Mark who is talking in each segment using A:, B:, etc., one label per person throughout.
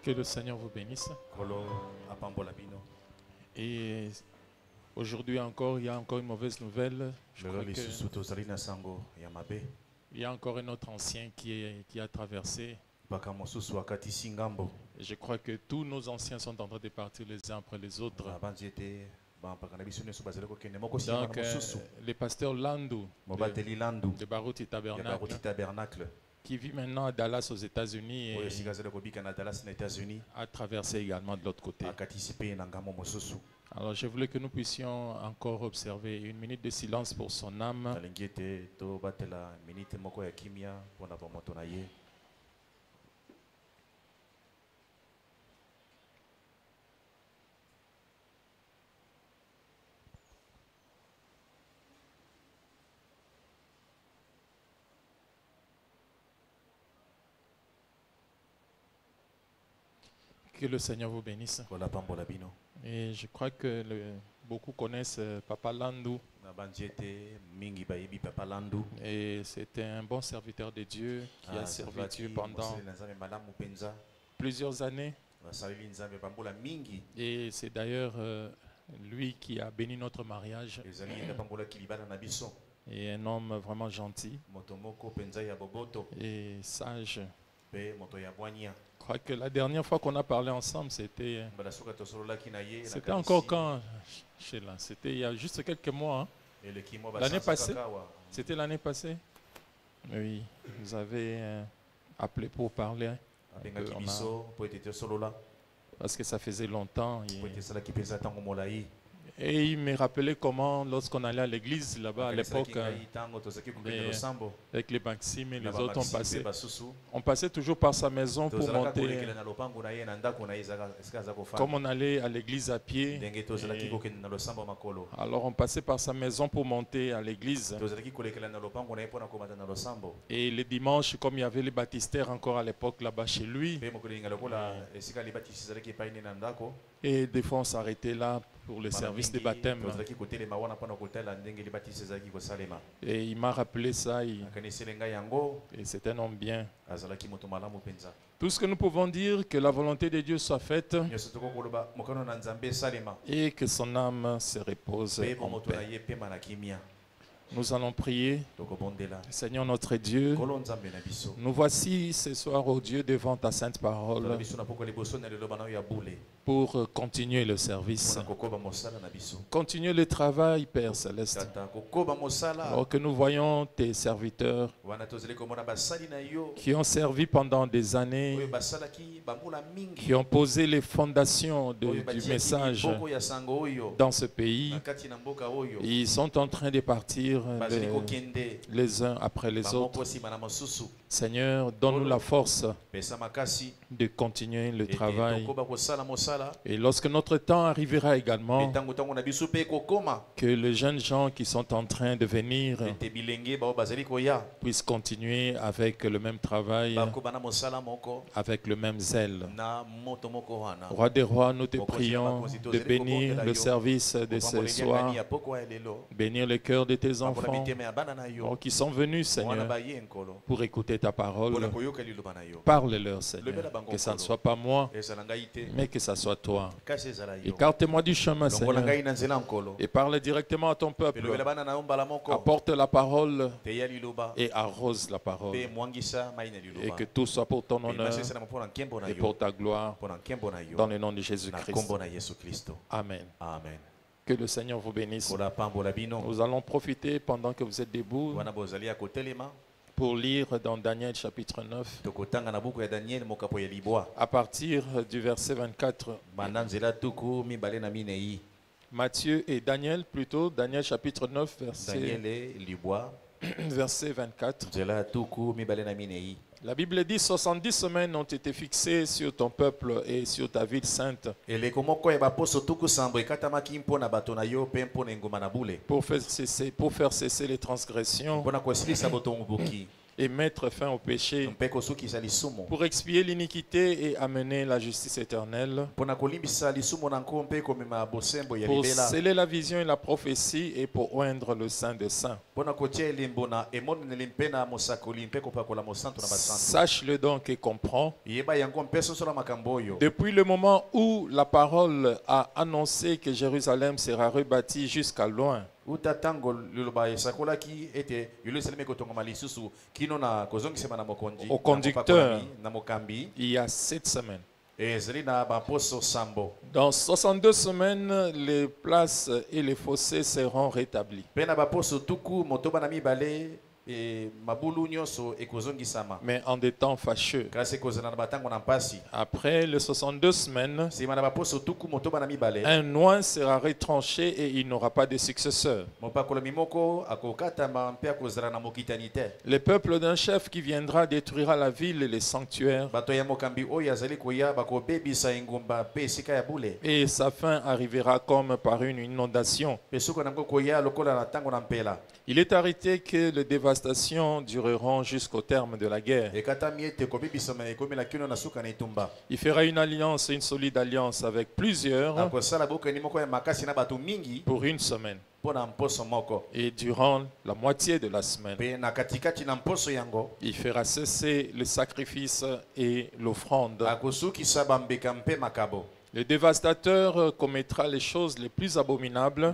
A: Que le Seigneur vous bénisse. Et aujourd'hui encore, il y a encore une mauvaise nouvelle. Je crois il y a encore un autre ancien qui a traversé. Et je crois que tous nos anciens sont en train de partir les uns après les autres. Donc, le pasteur Landou de Baruti Tabernacle, qui vit maintenant à Dallas aux États-Unis, a traversé également de l'autre côté. Alors je voulais que nous puissions encore observer une minute de silence pour son âme. Que le Seigneur vous bénisse. Et je crois que beaucoup connaissent Papa Landou. Et c'était un bon serviteur de Dieu qui a servi Dieu pendant plusieurs années. Et c'est d'ailleurs lui qui a béni notre mariage. Et un homme vraiment gentil et sage. Je crois que la dernière fois qu'on a parlé ensemble, c'était encore quand c'était il y a juste quelques mois. Hein? L'année passée. C'était l'année passée. Oui, vous avez appelé pour parler. Parce que ça faisait longtemps. Et il me rappelait comment, lorsqu'on allait à l'église là-bas à l'époque, avec les Maxime et les autres, on passait toujours par sa maison pour monter. Comme on allait à l'église à pied, alors on passait par sa maison pour monter à l'église. Et les dimanches, comme il y avait les baptistères encore à l'époque là-bas chez lui, et des fois on s'arrêtait là pour le service de baptême. Et il m'a rappelé ça. Et c'est un homme bien. Tout ce que nous pouvons dire, que la volonté de Dieu soit faite et que son âme se repose en paix. Nous allons prier. Seigneur notre Dieu, nous voici ce soir, ô Dieu, devant ta sainte parole pour continuer le service, continuer le travail, Père Céleste. Alors que nous voyons tes serviteurs qui ont servi pendant des années, qui ont posé les fondations du message dans ce pays. Ils sont en train de partir les uns après les autres. Seigneur, donne-nous la force de continuer le travail. Et lorsque notre temps arrivera également, que les jeunes gens qui sont en train de venir puissent continuer avec le même travail, avec le même zèle. Roi des rois, nous te prions de bénir le service de ce soir, bénir le cœur de tes enfants qui sont venus, Seigneur, pour écouter ta parole. Parle-leur, Seigneur, que ça ne soit pas moi, mais que ça soit toi. Écarte-moi du chemin, Seigneur, et parle directement à ton peuple. Apporte la parole et arrose la parole, et que tout soit pour ton honneur et pour ta gloire, dans le nom de Jésus-Christ. Amen. Que le Seigneur vous bénisse. Nous allons profiter pendant que vous êtes debout pour lire dans Daniel chapitre 9 à partir du verset 24. Matthieu et Daniel plutôt, Daniel chapitre 9 verset 24. La Bible dit 70 semaines ont été fixées sur ton peuple et sur ta ville sainte pour faire cesser les transgressions et mettre fin au péché, pour expier l'iniquité et amener la justice éternelle, pour sceller la vision et la prophétie et pour oindre le Saint des Saints. Sache-le donc et comprends. Depuis le moment où la parole a annoncé que Jérusalem sera rebâtie jusqu'à loin, au conducteur, il y a 7 semaines. Dans 62 semaines, les places et les fossés seront rétablis. Mais en des temps fâcheux. Après les 62 semaines, un oint sera retranché et il n'aura pas de successeur. Le peuple d'un chef qui viendra détruira la ville et les sanctuaires. Et sa fin arrivera comme par une inondation. Il est arrêté que les dévastations dureront jusqu'au terme de la guerre. Il fera une alliance, une solide alliance avec plusieurs pour une semaine. Et durant la moitié de la semaine, il fera cesser le sacrifice et l'offrande. Le dévastateur commettra les choses les plus abominables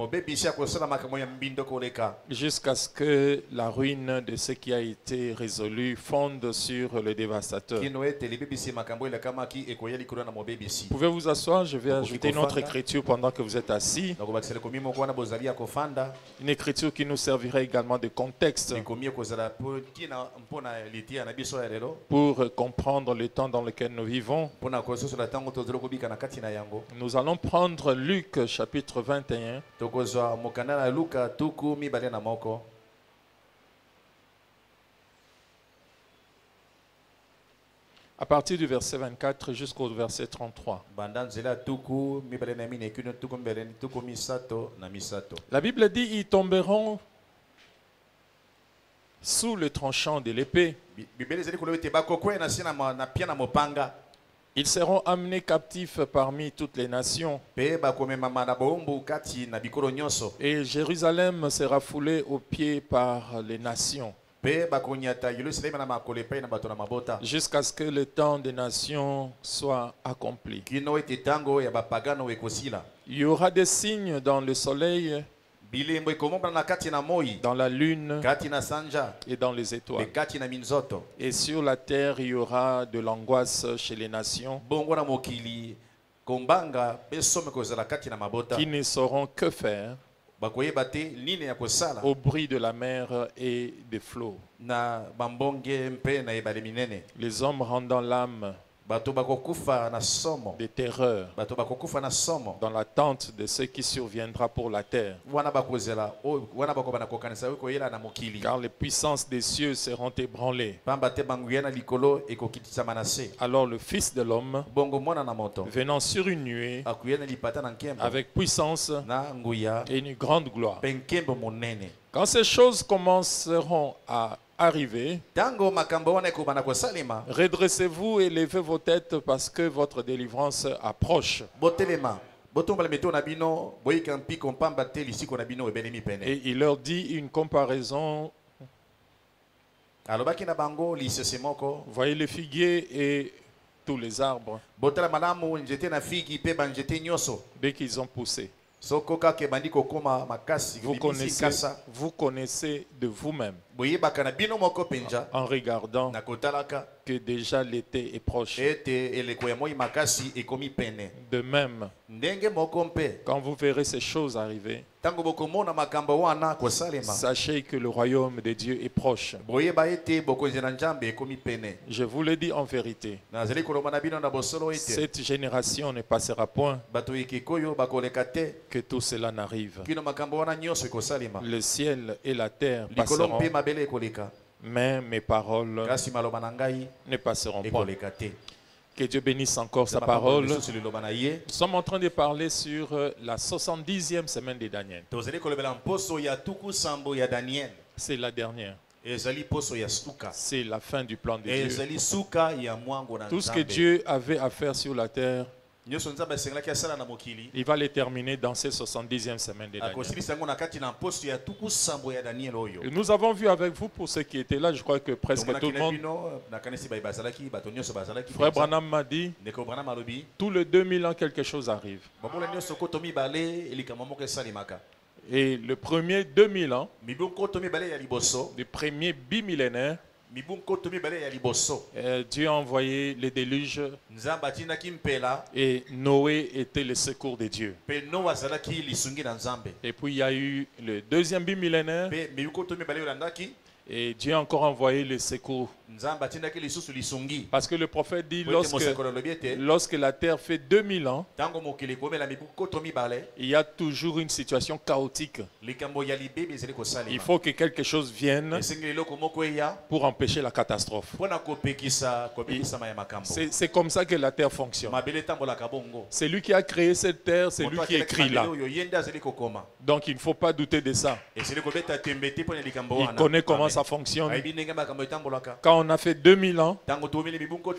A: jusqu'à ce que la ruine de ce qui a été résolu fonde sur le dévastateur. Vous pouvez vous asseoir, je vais ajouter une autre écriture pendant que vous êtes assis. Une écriture qui nous servirait également de contexte pour comprendre le temps dans lequel nous vivons. Nous allons prendre Luc chapitre 21. À partir du verset 24 jusqu'au verset 33. La Bible dit, ils tomberont sous le tranchant de l'épée. Ils seront amenés captifs parmi toutes les nations. Et Jérusalem sera foulée aux pieds par les nations. Jusqu'à ce que le temps des nations soit accompli. Il y aura des signes dans le soleil, dans la lune et dans les étoiles. Et sur la terre, il y aura de l'angoisse chez les nations qui ne sauront que faire au bruit de la mer et des flots. Les hommes rendant l'âme des terreurs dans l'attente de ce qui surviendra pour la terre. Car les puissances des cieux seront ébranlées. Alors le Fils de l'homme, venant sur une nuée, avec puissance et une grande gloire. Quand ces choses commenceront à arriver, redressez-vous et levez vos têtes parce que votre délivrance approche. Et il leur dit une comparaison. Voyez les figuiers et tous les arbres. Dès qu'ils ont poussé, vous connaissez de vous-même en regardant que déjà l'été est proche. De même, quand vous verrez ces choses arriver, sachez que le royaume de Dieu est proche. Je vous le dis en vérité, cette génération ne passera point que tout cela n'arrive. Le ciel et la terre passeront, mais mes paroles ne passeront pas. Que Dieu bénisse encore sa parole. Nous sommes en train de parler sur la 70e semaine de Daniel. C'est la dernière. C'est la fin du plan de Dieu. Tout ce que Dieu avait à faire sur la terre, il va les terminer dans ces 70e semaines de Daniel. Et nous avons vu avec vous, pour ceux qui étaient là, je crois que presque tout le monde, Frère Branham m'a dit, tous les 2000 ans quelque chose arrive. Et le premier 2000 ans, le premier bimillénaire, Dieu a envoyé les déluges et Noé était le secours de Dieu. Et puis il y a eu le deuxième bimillénaire et Dieu a encore envoyé le secours. Parce que le prophète dit lorsque la terre fait 2000 ans, il y a toujours une situation chaotique. Il faut que quelque chose vienne pour empêcher la catastrophe. C'est comme ça que la terre fonctionne. C'est lui qui a créé cette terre, c'est lui qui écrit là. Donc il ne faut pas douter de ça. Il connaît comment ça fonctionne. Quand on a fait 2000 ans, il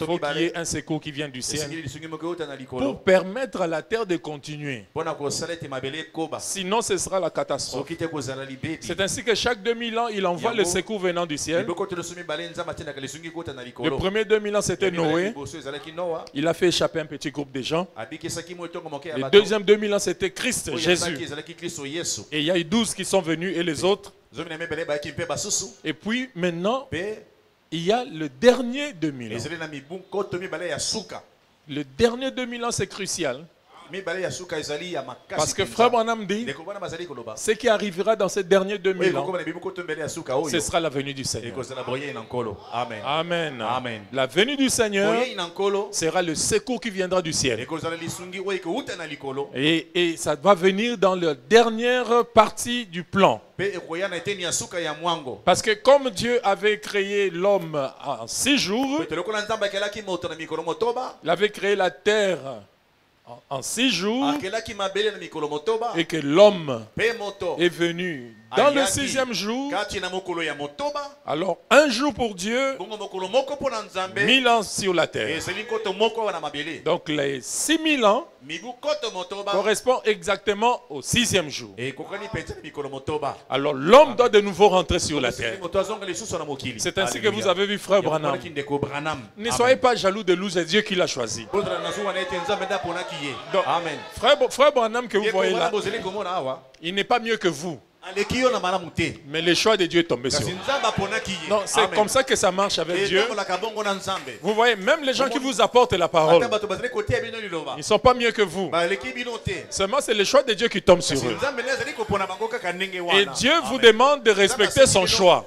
A: faut qu'il y ait un secours qui vient du ciel pour permettre à la terre de continuer. Sinon, ce sera la catastrophe. C'est ainsi que chaque 2000 ans, il envoie le secours venant du ciel. Le premier 2000 ans, c'était Noé. Il a fait échapper un petit groupe de gens. Le deuxième 2000 ans, c'était Christ, Jésus. Et il y a eu 12 qui sont venus et les autres. Et puis maintenant, il y a le dernier 2000 ans. Le dernier 2000 ans, c'est crucial. Parce que Frère Branham dit, ce qui arrivera dans ces derniers 2000 ans, ce sera la venue du Seigneur. Amen. Amen. La venue du Seigneur sera le secours qui viendra du ciel. Et ça va venir dans la dernière partie du plan. Parce que comme Dieu avait créé l'homme en 6 jours, il avait créé la terre en 6 jours, et que l'homme est venu dans le 6e jour. Alors 1 jour pour Dieu, 1000 ans sur la terre. Donc les 6000 ans correspondent exactement au 6e jour. Alors l'homme doit de nouveau rentrer sur la terre. C'est ainsi que vous avez vu Frère Branham. Ne soyez pas jaloux de lui, c'est Dieu qui l'a choisi. Donc, Frère Branham que vous voyez là, il n'est pas mieux que vous. Mais le choix de Dieu est tombé sur lui. Non, c'est comme ça que ça marche avec Dieu. Vous voyez, même les gens qui vous apportent la parole, ils ne sont pas mieux que vous. Seulement, c'est le choix de Dieu qui tombe sur eux. Et Dieu vous demande de respecter son choix.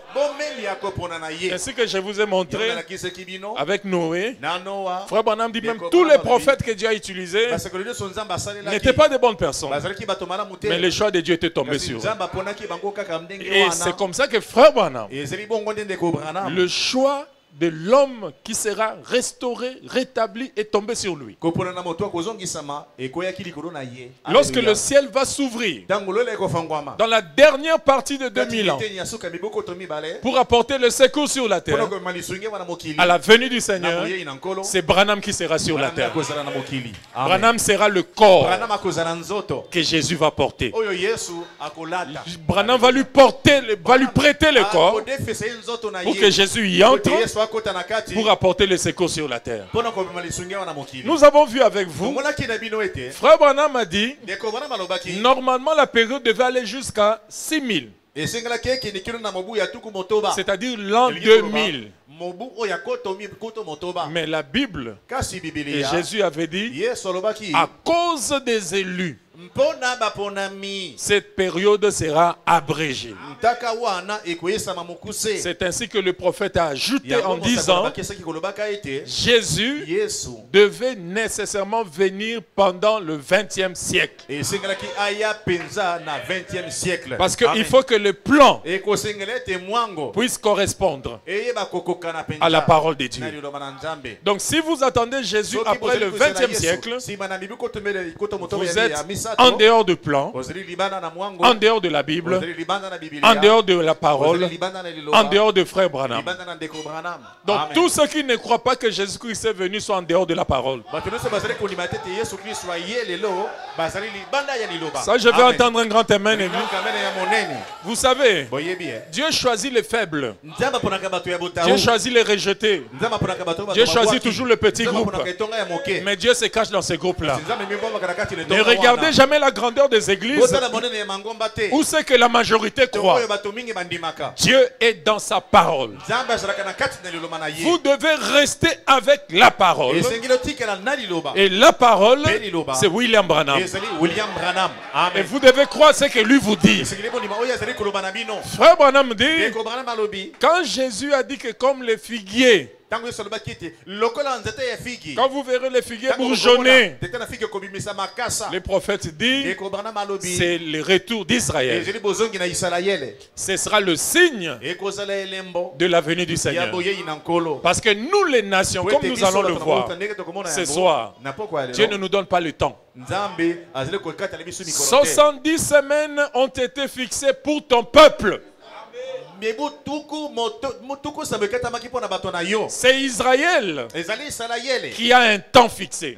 A: Ainsi que je vous ai montré avec Noé, Frère Branham dit même tous les prophètes que Dieu a utilisés n'étaient pas de bonnes personnes. Mais le choix de Dieu était tombé sur eux. Et c'est comme ça que Frère Branham, le choix de l'homme qui sera restauré, rétabli est tombé sur lui. Lorsque le ciel va s'ouvrir dans la dernière partie de 2000 ans pour apporter le secours sur la terre, à la venue du Seigneur, c'est Branham qui sera sur la terre. Branham sera le corps que Jésus va porter. Branham va lui prêter le corps pour que Jésus y entre, pour apporter le secours sur la terre. Nous avons vu avec vous, Frère Branham a dit, normalement la période devait aller jusqu'à 6000. C'est-à-dire l'an 2000. Mais la Bible, et Jésus avait dit, à cause des élus, cette période sera abrégée. C'est ainsi que le prophète a ajouté en disant, Jésus devait nécessairement venir pendant le 20e siècle. Parce qu'il faut que le plan puisse correspondre à la parole de Dieu. Donc si vous attendez Jésus après le 20e siècle, vous êtes en dehors du plan, en dehors de la Bible, en dehors de la parole, en dehors de Frère Branham. Donc tous ceux qui ne croient pas que Jésus-Christ est venu sont en dehors de la parole. Ça, je vais entendre un grand amen. Vous savez, Dieu choisit les faibles. Dieu choisit les rejetés. Dieu choisit toujours le petit groupe. Mais Dieu se cache dans ces groupes-là. Ne regardez jamais la grandeur des églises où c'est que la majorité croit. Dieu est dans sa parole. Vous devez rester avec la parole. Et la parole, c'est William Branham. Et vous devez croire ce que lui vous dit. Frère Branham dit, quand Jésus a dit que comme les figuiers, quand vous verrez les figuiers bourgeonner, les prophètes disent c'est le retour d'Israël. Ce sera le signe de la venue du Seigneur. Parce que nous les nations, comme nous allons le voir ce soir, Dieu ne nous donne pas le temps. 70 semaines ont été fixées pour ton peuple. C'est Israël qui a un temps fixé.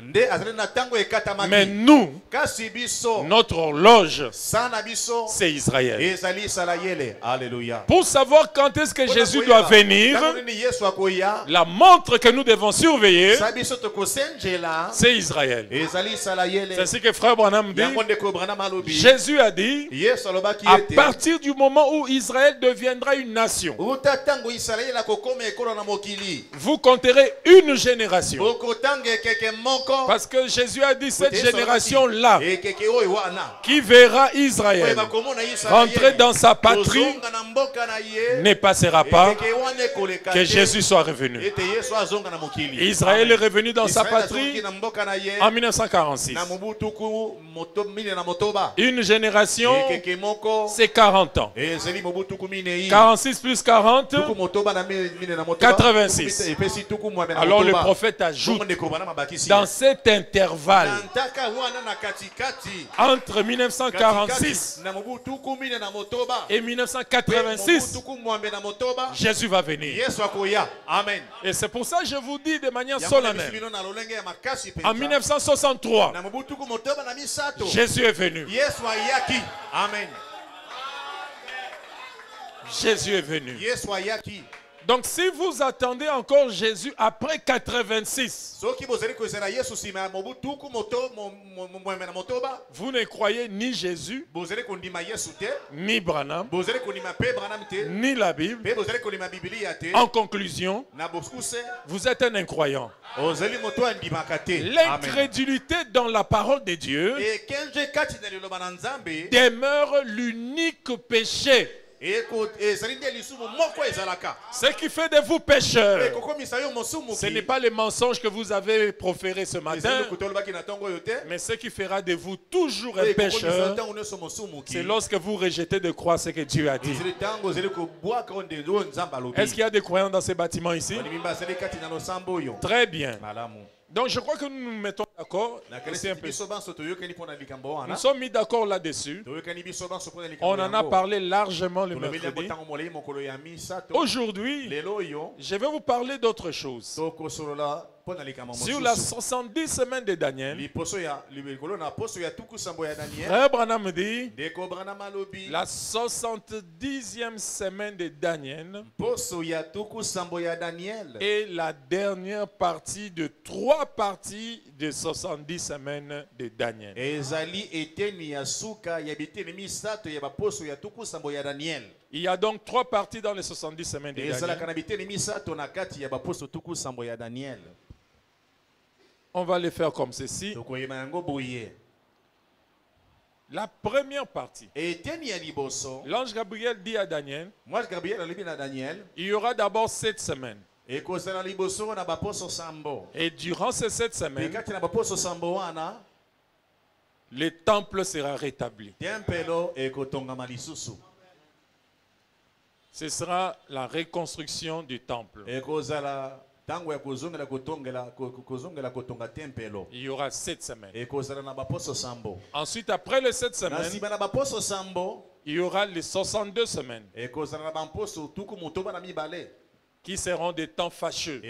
A: Mais nous, notre horloge, c'est Israël. Pour savoir quand est-ce que Jésus doit venir, la montre que nous devons surveiller, c'est Israël. C'est ce que Frère Branham dit. Jésus a dit, à partir du moment où Israël deviendra une nation, vous compterez une génération. Parce que Jésus a dit cette génération-là qui verra Israël rentrer dans sa patrie ne passera pas que Jésus soit revenu. Israël est revenu dans sa patrie en 1946. Une génération, c'est 40 ans. 46 plus 40, 86. Alors le prophète ajoute, dans cet intervalle, entre 1946 et 1986, Jésus va venir. Et c'est pour ça que je vous dis de manière solennelle, en 1963, Jésus est venu. Amen. Jésus est venu. Donc si vous attendez encore Jésus après 86, vous ne croyez ni Jésus, ni Branham, ni la Bible. En conclusion, vous êtes un incroyant. L'incrédulité dans la parole de Dieu demeure l'unique péché. Ce qui fait de vous pécheurs, ce n'est pas les mensonges que vous avez proférés ce matin, mais ce qui fera de vous toujours un pécheur, c'est lorsque vous rejetez de croire ce que Dieu a dit. Est-ce qu'il y a des croyants dans ces bâtiments ici? Très bien. Donc je crois que nous nous mettons d'accord. Nous sommes mis d'accord là-dessus. On en a parlé largement le mercredi. Aujourd'hui, je vais vous parler d'autre chose. Sur la 70 semaines de Daniel, Frère Branham dit, la 70e semaine de Daniel est la dernière partie de 3 parties de 70 semaines de Daniel. Il y a donc 3 parties dans les 70 semaines de Daniel. On va les faire comme ceci. La première partie. L'ange Gabriel dit à Daniel, il y aura d'abord 7 semaines. Et durant ces 7 semaines, le temple sera rétabli. Ce sera la reconstruction du temple. Il y aura 7 semaines. Ensuite, après les 7 semaines, il y aura les 62 semaines qui seront des temps fâcheux,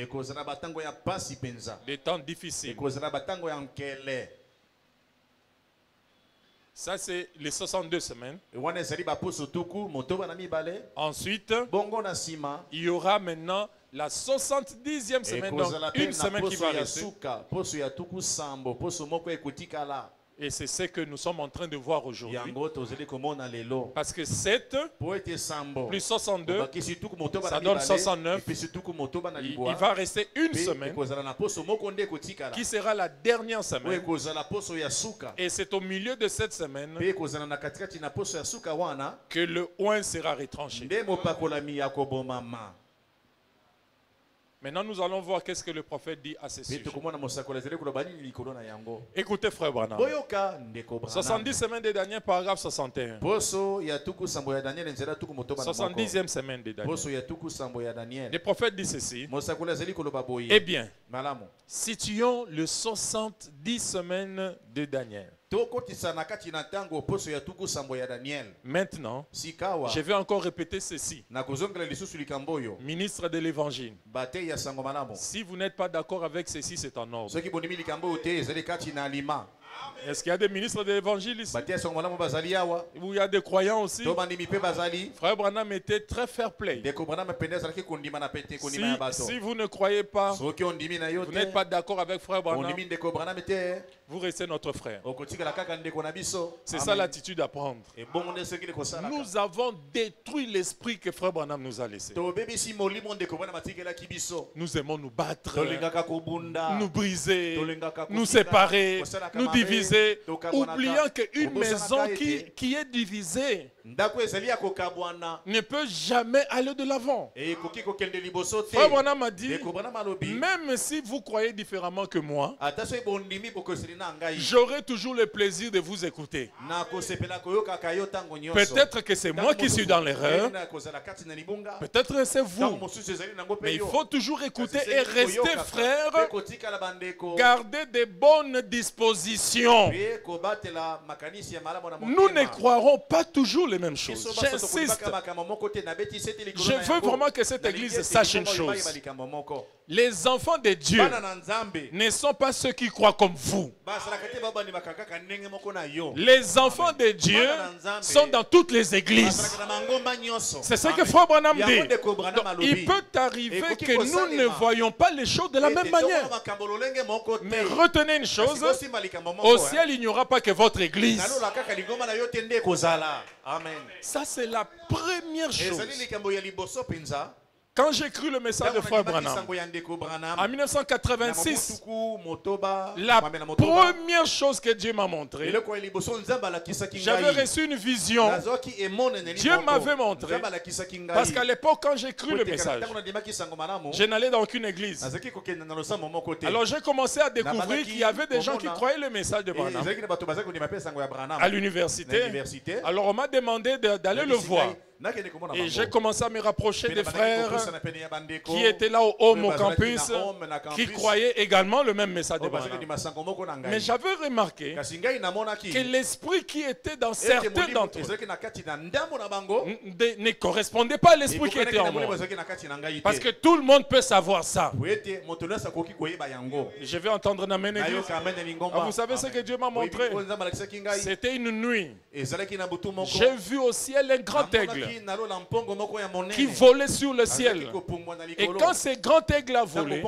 A: des temps difficiles. Ça, c'est les 62 semaines. Ensuite, il y aura maintenant la 70e semaine, donc une semaine qui va rester. Et c'est ce que nous sommes en train de voir aujourd'hui. Parce que 7 plus 62, ça donne 69. Il va rester une semaine qui sera la dernière semaine. Et c'est au milieu de cette semaine que le oint sera retranché. Maintenant, nous allons voir qu'est-ce que le prophète dit à ce sujet. Écoutez, frère Branham. 70 semaines de Daniel, paragraphe 61. 70e semaine de Daniel. Le prophète dit ceci. Eh bien, situons le 70 semaines de Daniel. Maintenant, je vais encore répéter ceci. Ministre de l'Évangile, si vous n'êtes pas d'accord avec ceci, c'est en ordre. Est-ce qu'il y a des ministres de l'évangile ici? Où il y a des croyants aussi? Frère Branham était très fair play. Si vous ne croyez pas, vous n'êtes pas d'accord avec Frère Branham, vous restez notre frère. C'est ça l'attitude à prendre. Nous avons détruit l'esprit que Frère Branham nous a laissé. Nous aimons nous battre, nous briser, nous séparer, nous diviser, oubliant qu'une maison qui est divisée ne peut jamais aller de l'avant. Frère Branham m'a dit, même si vous croyez différemment que moi, j'aurai toujours le plaisir de vous écouter. Peut-être que c'est moi qui suis dans l'erreur, peut-être que c'est vous, mais il faut toujours écouter et rester frère, garder des bonnes dispositions. Nous ne croirons pas toujours les mêmes choses. J'insiste. Je veux vraiment que cette église sache une chose. Les enfants de Dieu ne sont pas ceux qui croient comme vous. Les enfants de Dieu sont dans toutes les églises. C'est ce que Frère Branham dit. Donc, il peut arriver que nous ne voyons pas les choses de la même manière. Mais retenez une chose, au ciel il n'y aura pas que votre église. Ça c'est la première chose. Quand j'ai cru le message de Frère Branham en 1986, la première chose que Dieu m'a montré, j'avais reçu une vision. Dieu m'avait montré, parce qu'à l'époque quand j'ai cru le message, je n'allais dans aucune église. Alors j'ai commencé à découvrir qu'il y avait des gens qui croyaient le message de Branham à l'université. Alors on m'a demandé d'aller le voir. Et j'ai commencé à me rapprocher des frères qui étaient là au Home Campus, qui croyaient également le même message de Branham. Mais j'avais remarqué que l'esprit qui était dans certains d'entre eux ne correspondait pas à l'esprit qui était en moi. Parce que tout le monde peut savoir ça. Je vais entendre dans mon église. Vous savez ce que Dieu m'a montré? C'était une nuit. J'ai vu au ciel un grand aigle qui volait sur le ciel. Et quand ce grand aigle a volé,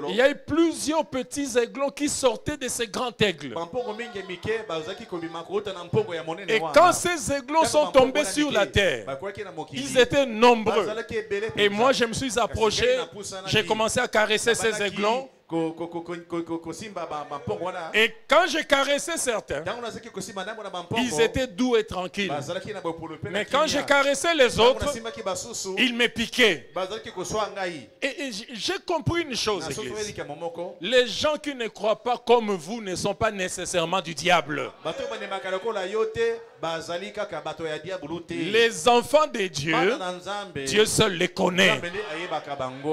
A: il y a eu plusieurs petits aiglons qui sortaient de ce grand aigle. Et quand ces aiglons sont tombés sur la terre, ils étaient nombreux. Et moi je me suis approché, j'ai commencé à caresser ces aiglons. Et quand j'ai caressé certains, ils étaient doux et tranquilles. Mais quand j'ai caressé les autres, ils me piquaient. Et j'ai compris une chose, église. Les gens qui ne croient pas comme vous ne sont pas nécessairement du diable. Les enfants de Dieu, Dieu seul les connaît.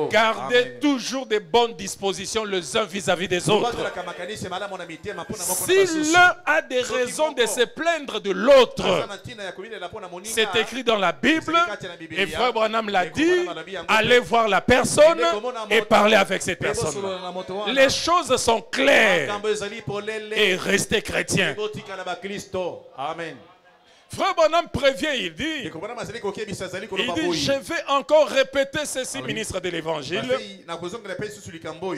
A: Gardez toujours de bonnes dispositions les uns vis-à-vis des autres. Si l'un a des raisons de se plaindre de l'autre, c'est écrit dans la Bible, et Frère Branham l'a dit, allez voir la personne et parler avec cette personne. Les choses sont claires et restez chrétiens. Amen. Frère Branham prévient, il dit, je vais encore répéter ceci, ministre de l'Évangile.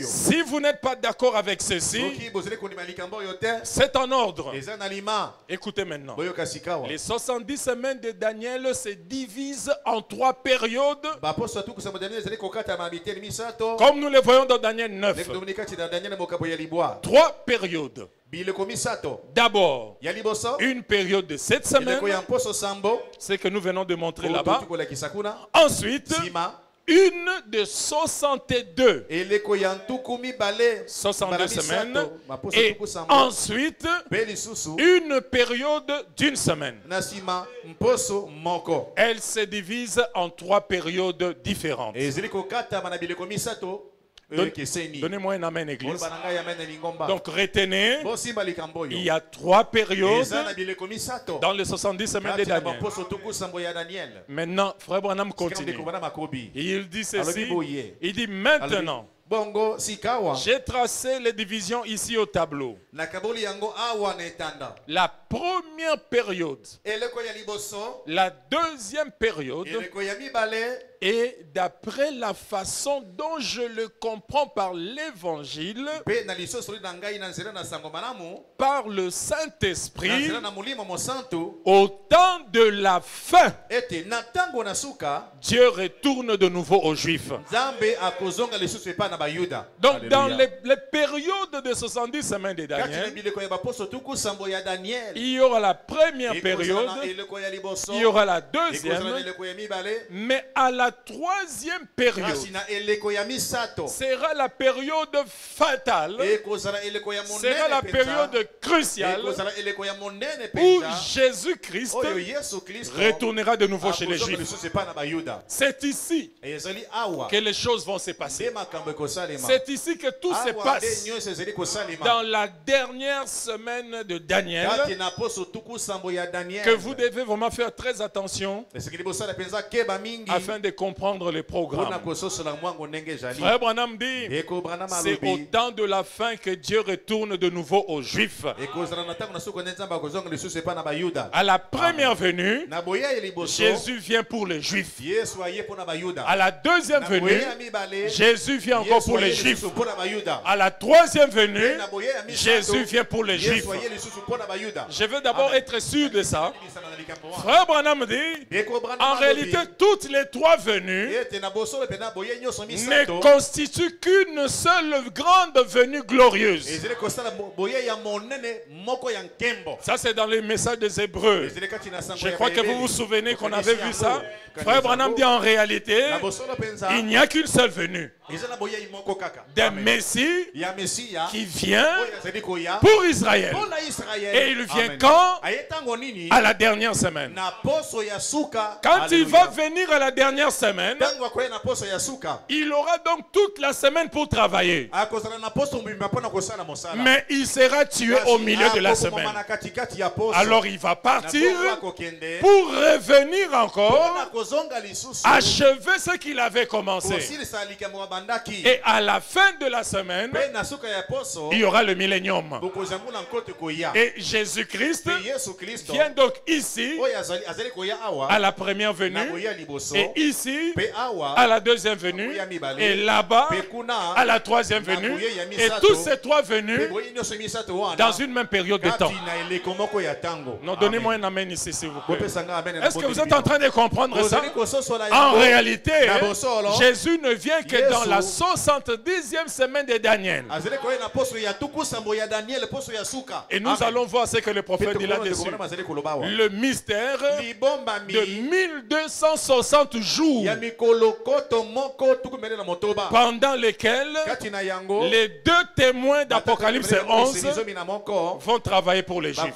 A: Si vous n'êtes pas d'accord avec ceci, c'est en ordre. Écoutez maintenant. Les 70 semaines de Daniel se divisent en 3 périodes. Comme nous le voyons dans Daniel 9. 3 périodes. D'abord, une période de 7 semaines, ce que nous venons de montrer là-bas. Ensuite, une de 62 semaines. Et ensuite, une période d'1 semaine. Elle se divise en 3 périodes différentes. Donnez-moi un amen, église. Donc retenez, il y a 3 périodes dans les 70 semaines de Daniel. Maintenant, Frère Branham continue. Il dit ceci, il dit maintenant, j'ai tracé les divisions ici au tableau. La première période, la deuxième période, et d'après la façon dont je le comprends par l'évangile, par le Saint-Esprit, au temps de la fin, Dieu retourne de nouveau aux Juifs. Donc dans les périodes de 70 semaines de Daniel, il y aura la première période, il y aura la deuxième, mais à la troisième période sera la période fatale, sera la période cruciale où Jésus-Christ retournera de nouveau chez les Juifs. C'est ici que les choses vont se passer. C'est ici que tout se passe dans la dernière semaine de Daniel, que vous devez vraiment faire très attention afin de comprendre les programmes. Frère Branham dit, c'est au temps de la fin que Dieu retourne de nouveau aux Juifs. À la première venue, Jésus vient pour les Juifs. À la deuxième venue, Jésus vient encore pour les Juifs. À la troisième venue, Jésus vient pour les Juifs. Je veux d'abord être sûr de ça. Frère Branham dit, en réalité, toutes les 3 venues ne constituent qu'une seule grande venue glorieuse. Ça, c'est dans les messages des Hébreux. Je crois que vous vous souvenez qu'on avait vu ça. Frère Branham dit, en réalité, il n'y a qu'une seule venue d'un Messie qui vient pour Israël. Et il vient quand? À la dernière semaine. Quand il va venir à la dernière semaine, il aura donc toute la semaine pour travailler. Mais il sera tué au milieu de la semaine. Alors il va partir pour revenir encore, achever ce qu'il avait commencé. Et à la fin de la semaine, il y aura le millénium. Et Jésus-Christ vient donc ici à la première venue, et ici à la deuxième venue, et là-bas à la troisième venue, et tous ces 3 venues dans une même période de temps. Non, donnez-moi un amen ici, s'il vous plaît. Est-ce que vous êtes en train de comprendre ça. En réalité, Jésus ne vient que dans la 70e semaine de Daniel. Et nous allons voir ce que le prophète dit là-dessus. Le mystère de 1260 jours pendant lesquels les deux témoins d'Apocalypse 11 vont travailler pour les Juifs.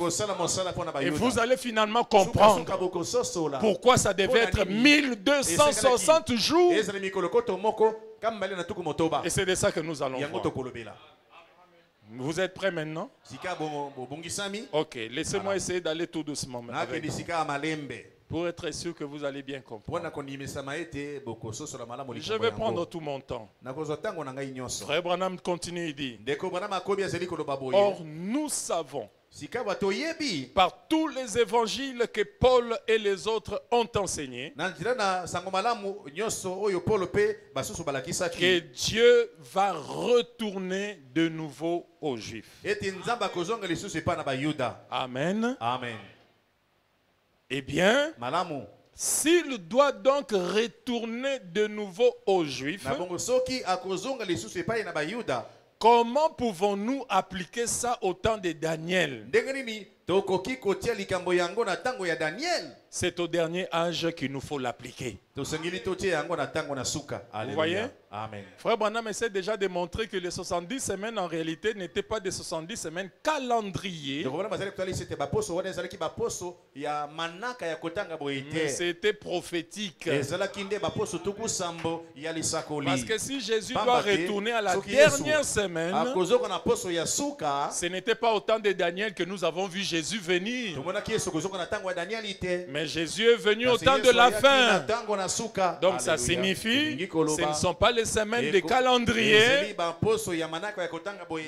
A: Et vous allez finalement comprendre pourquoi ça devait être 1260 jours. Et c'est de ça que nous allons voir. Vous êtes prêts maintenant? Ok, laissez-moi essayer d'aller tout doucement maintenant pour être sûr que vous allez bien comprendre. Je vais prendre tout mon temps. Frère Branham continue, il dit: or, nous savons par tous les évangiles que Paul et les autres ont enseignés que Dieu va retourner de nouveau aux Juifs. Amen.
B: Amen.
A: Eh bien, s'il doit donc retourner de nouveau aux Juifs, comment pouvons-nous appliquer ça au temps de Daniel? C'est au dernier âge qu'il nous faut l'appliquer. Vous voyez?
B: Amen.
A: Frère Branham essaie déjà de montrer que les 70 semaines en réalité n'étaient pas des 70 semaines calendrier. Mais c'était prophétique. Parce que si Jésus doit retourner à la dernière semaine, ce n'était pas au temps de Daniel que nous avons vu Jésus venir. Mais Jésus est venu au temps de la fin. Donc ça signifie que ce ne sont pas les semaines de calendrier,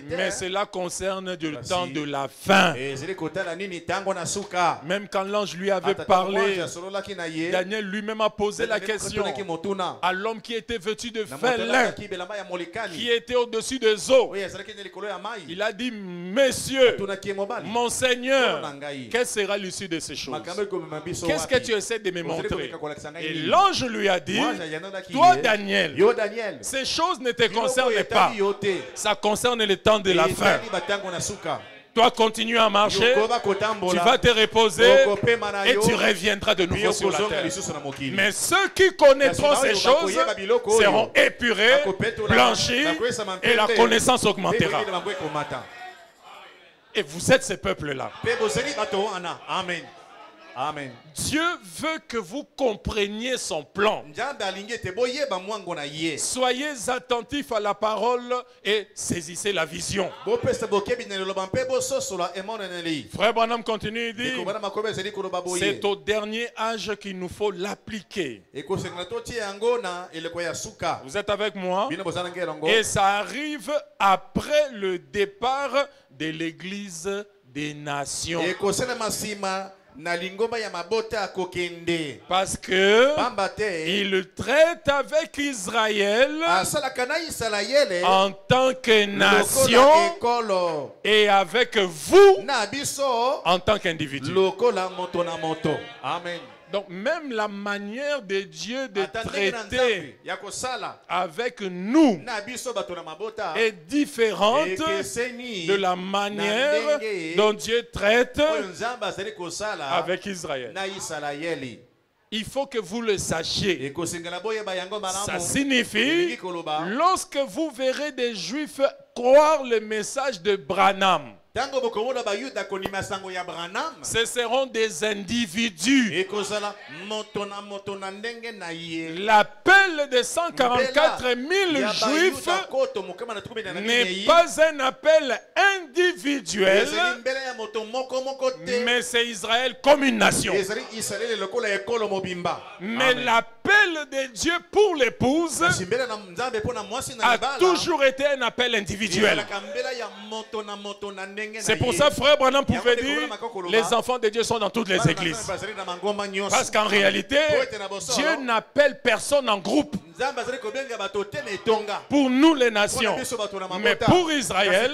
A: mais cela concerne le temps de la fin. Même quand l'ange lui avait parlé, Daniel lui-même a posé la question à l'homme qui était vêtu de fin lin, qui était au-dessus des eaux. Il a dit: Messieurs, mon Seigneur, quelle sera l'issue de ces choses? Qu'est-ce que tu essaies de me montrer? Et l'ange lui a dit: toi, Daniel, ces choses ne te concernent pas. Ça concerne le temps de la fin. Toi, continue à marcher, tu vas te reposer et tu reviendras de nouveau sur la terre. Mais ceux qui connaîtront ces choses seront épurés, blanchis et la connaissance augmentera. Et vous êtes ces peuples-là.
B: Amen. Amen.
A: Dieu veut que vous compreniez son plan. Soyez attentifs à la parole et saisissez la vision. Frère Branham continue, il dit: c'est au dernier âge qu'il nous faut l'appliquer. Vous êtes avec moi? Et ça arrive après le départ de l'Église des nations. Parce que il traite avec Israël en tant que nation et avec vous en tant qu'individu.
B: Amen.
A: Donc même la manière de Dieu de traiter avec nous est différente de la manière dont Dieu traite avec Israël. Il faut que vous le sachiez. Ça signifie, lorsque vous verrez des Juifs croire le message de Branham, ce seront des individus. L'appel de 144 000 Juifs n'est pas un appel individuel, mais c'est Israël comme une nation. Mais l'appel de Dieu pour l'épouse a toujours été un appel individuel. C'est pour ça, frère Branham pouvait dire: les enfants de Dieu sont dans toutes les églises. Parce qu'en réalité, Dieu n'appelle personne en groupe. pour nous les nations. Mais pour Israël,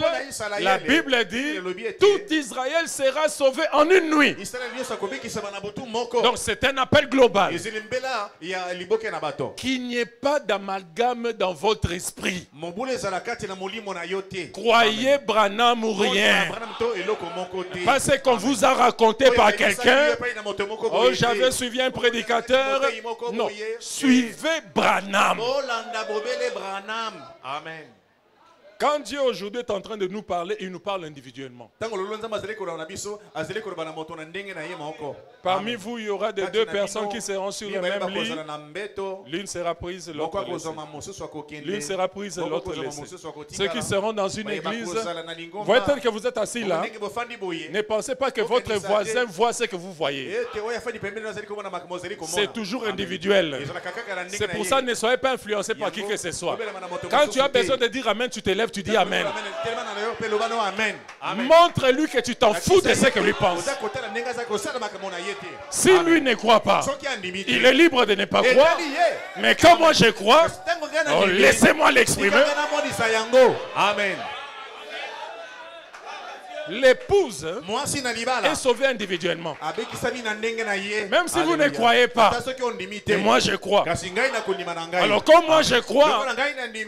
A: la Bible dit, tout Israël sera sauvé en une nuit. Donc c'est un appel global. Qu'il n'y ait pas d'amalgame dans votre esprit. Croyez Branham ou rien. Parce qu'on vous a raconté par quelqu'un, oh j'avais suivi un prédicateur. Non, suivez Branham.
B: Amen.
A: Quand Dieu aujourd'hui est en train de nous parler, il nous parle individuellement. Parmi vous, il y aura des deux personnes qui seront sur le même lit. L'une sera prise, l'autre laissée. L'une sera prise, l'autre laissée. Ceux qui seront dans une église, voyez-vous que vous êtes assis là, ne pensez pas que votre voisin voit ce que vous voyez. C'est toujours individuel. C'est pour ça, ne soyez pas influencés par qui que ce soit. Quand tu as besoin de dire Amen, tu te lèves, tu dis Amen. Montre-lui que tu t'en fous de ce que lui pense. Si lui ne croit pas, il est libre de ne pas croire. Mais comme moi je crois, oh, laissez-moi l'exprimer.
B: Amen.
A: L'épouse est sauvée individuellement. Même si vous ne croyez pas, et moi je crois. Alors comme moi je crois,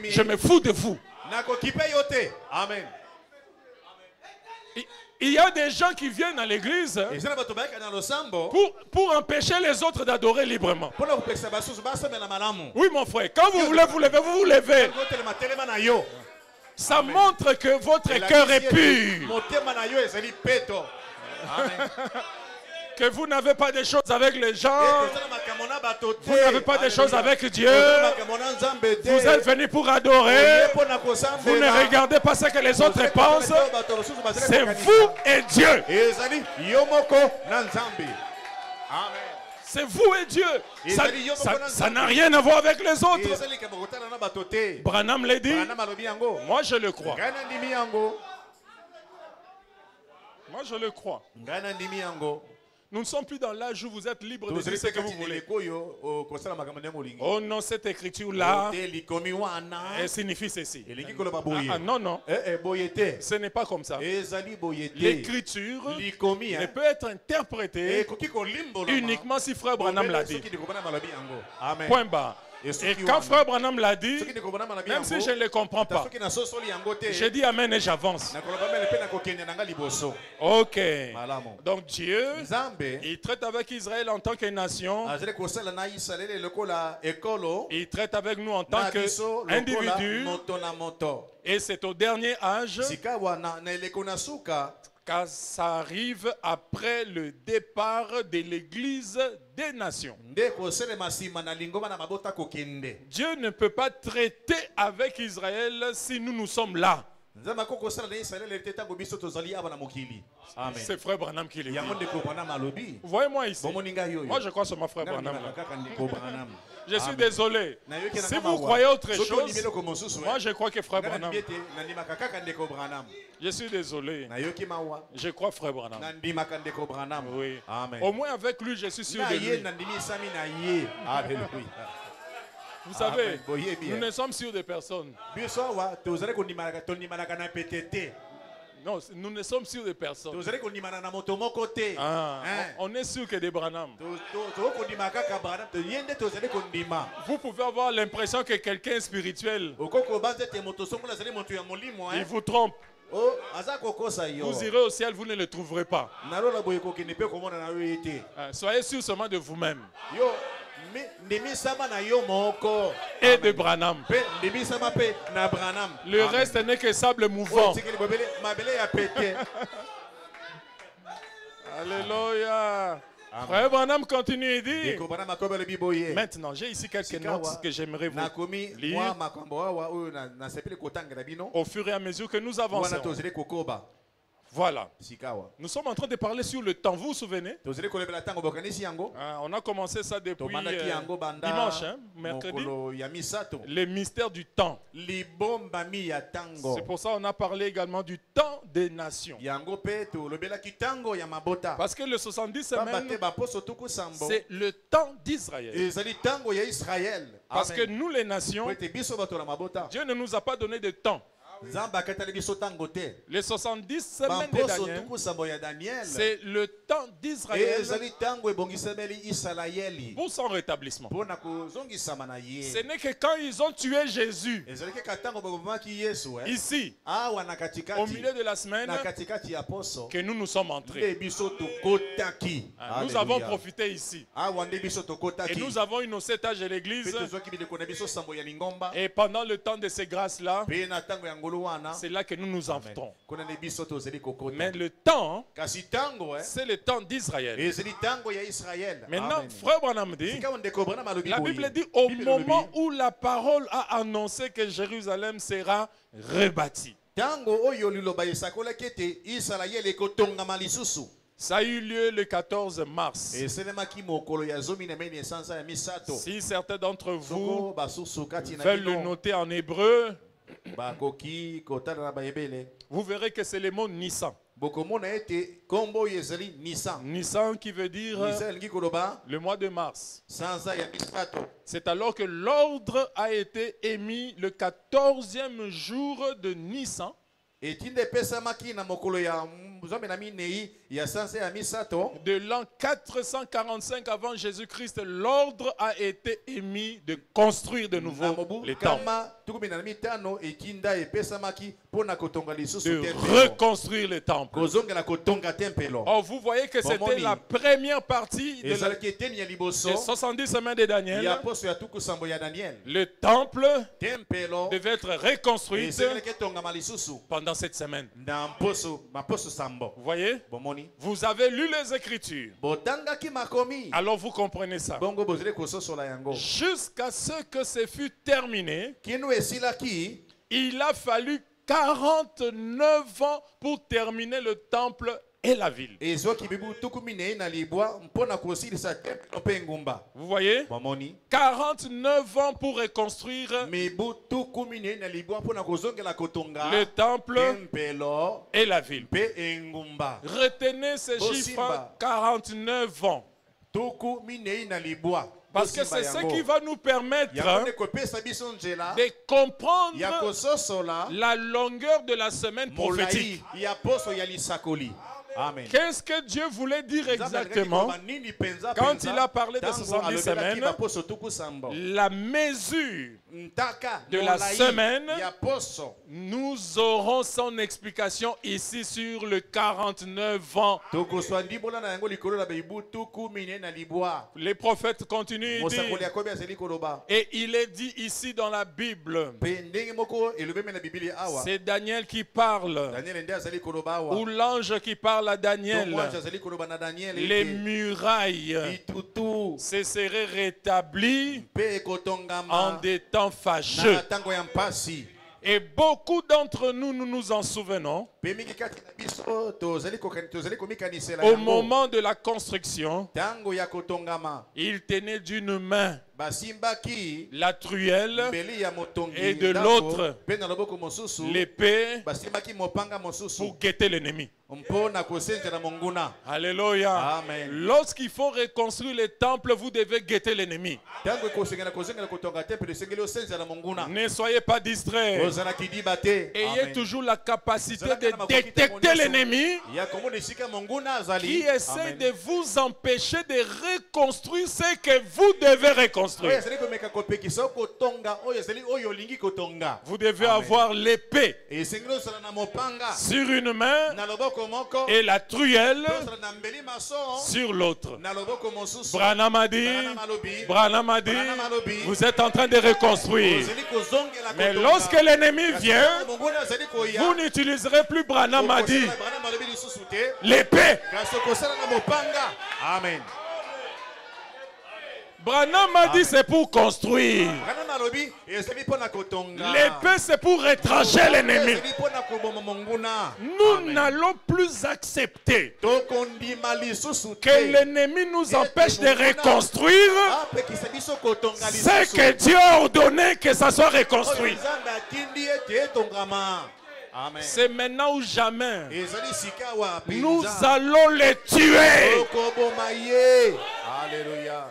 A: je me fous de vous.
B: Amen.
A: Il y a des gens qui viennent à l'église pour empêcher les autres d'adorer librement. Oui mon frère, quand vous voulez vous lever, vous vous levez. Ça montre que votre cœur est pur. Que vous n'avez pas de choses avec les gens. Vous n'avez pas de choses avec Dieu. Vous êtes venus pour adorer. Vous ne regardez pas ce que les autres pensent. C'est vous et Dieu. C'est vous et Dieu. Ça n'a rien à voir avec les autres. Branham l'a dit. Moi je le crois. Moi je le crois. Nous ne sommes plus dans l'âge où vous êtes libre de dire ce que vous voulez. Oh non, cette écriture-là, elle signifie ceci. Ah, non, non. Ce n'est pas comme ça. L'écriture ne peut être interprétée uniquement si Frère Branham l'a dit. Point barre. Et quand Frère Branham l'a dit, même si je ne le comprends pas, je dis Amen et j'avance. Ok. Donc Dieu, il traite avec Israël en tant que nation. Il traite avec nous en tant qu'individu. Et c'est au dernier âge, car ça arrive après le départ de l'Église des nations. Dieu ne peut pas traiter avec Israël si nous sommes là. C'est Frère Branham qui le dit. Voyez-moi ici. Moi je crois sur mon Frère Branham. Je suis désolé. Si vous croyez autre chose, moi je crois que Frère Branham. Je suis désolé. Je crois Frère Branham. Oui. Au moins avec lui, je suis sûr de lui. Vous savez, nous ne sommes sûrs de personne. Non, nous ne sommes sûrs de personne. On est sûr que des Branham. Vous pouvez avoir l'impression que quelqu'un est spirituel. Il vous trompe. Vous irez au ciel, vous ne le trouverez pas. Soyez sûr seulement de vous-même. Et de Branham. Le reste n'est que sable mouvant. Alléluia. Frère Branham continue et dit. Maintenant, j'ai ici quelques notes que j'aimerais vous lire au fur et à mesure que nous avançons. Voilà. Nous sommes en train de parler sur le temps. Vous vous souvenez? On a commencé ça depuis dimanche, mercredi. Les mystères du temps. C'est pour ça qu'on a parlé également du temps des nations. Parce que le 70 semaines, c'est le temps d'Israël. Parce que nous les nations, Dieu ne nous a pas donné de temps. Les 70 semaines de Daniel, c'est le temps d'Israël pour son rétablissement. Ce n'est que quand ils ont tué Jésus, ici, au milieu de la semaine, que nous nous sommes entrés. Nous avons profité ici. Et nous avons une ossétage de l'église. Et pendant le temps de ces grâces-là, c'est là que nous nous entrons. Mais le temps, c'est le temps d'Israël. Maintenant, frère Branham dit, la Bible dit au moment où la parole a annoncé que Jérusalem sera rebâtie. Ça a eu lieu le 14 mars. Si certains d'entre vous veulent le noter en hébreu, vous verrez que c'est le mot Nissan. Nissan qui veut dire le mois de mars. C'est alors que l'ordre a été émis le 14e jour de Nissan. De l'an 445 avant Jésus-Christ, l'ordre a été émis de construire de nouveau les temples. De reconstruire les temples. Or, vous voyez que c'était la première partie des 70 semaines de Daniel. Le temple devait être reconstruit pendant cette semaine. Vous voyez? Vous avez lu les Écritures. Alors vous comprenez ça. Jusqu'à ce que ce fût terminé, il a fallu 49 ans pour terminer le temple et la ville. Vous voyez? 49 ans pour reconstruire le temple et la ville. Retenez ces chiffres, 49 ans. Parce que c'est ce qui va nous permettre de comprendre la longueur de la semaine prophétique. Qu'est-ce que Dieu voulait dire exactement quand il a parlé de 70 semaines? La mesure de la semaine, nous aurons son explication ici sur le 49 ans. Les prophètes continuent, et il est dit ici dans la Bible, c'est Daniel qui parle, ou l'ange qui parle à Daniel, les murailles se seraient rétablies en des temps fâcheux. Et beaucoup d'entre nous, nous nous en souvenons. Au moment de la construction, il tenait d'une main la truelle et de l'autre l'épée pour guetter l'ennemi. Alléluia. Lorsqu'il faut reconstruire les temples, vous devez guetter l'ennemi. Ne soyez pas distraits. Ayez toujours la capacité de détecter l'ennemi qui essaie de vous empêcher de reconstruire ce que vous devez reconstruire. Vous devez avoir l'épée sur une main et la truelle sur l'autre. Branham a dit, vous êtes en train de reconstruire. Mais lorsque l'ennemi vient, vous n'utiliserez plus Branham a dit l'épée.
B: Amen.
A: Branham a dit c'est pour construire. L'épée, c'est pour étranger l'ennemi. Nous n'allons plus accepter que l'ennemi nous empêche de reconstruire ce que Dieu a ordonné que ça soit reconstruit. C'est maintenant ou jamais. Nous allons les tuer.
B: Alléluia.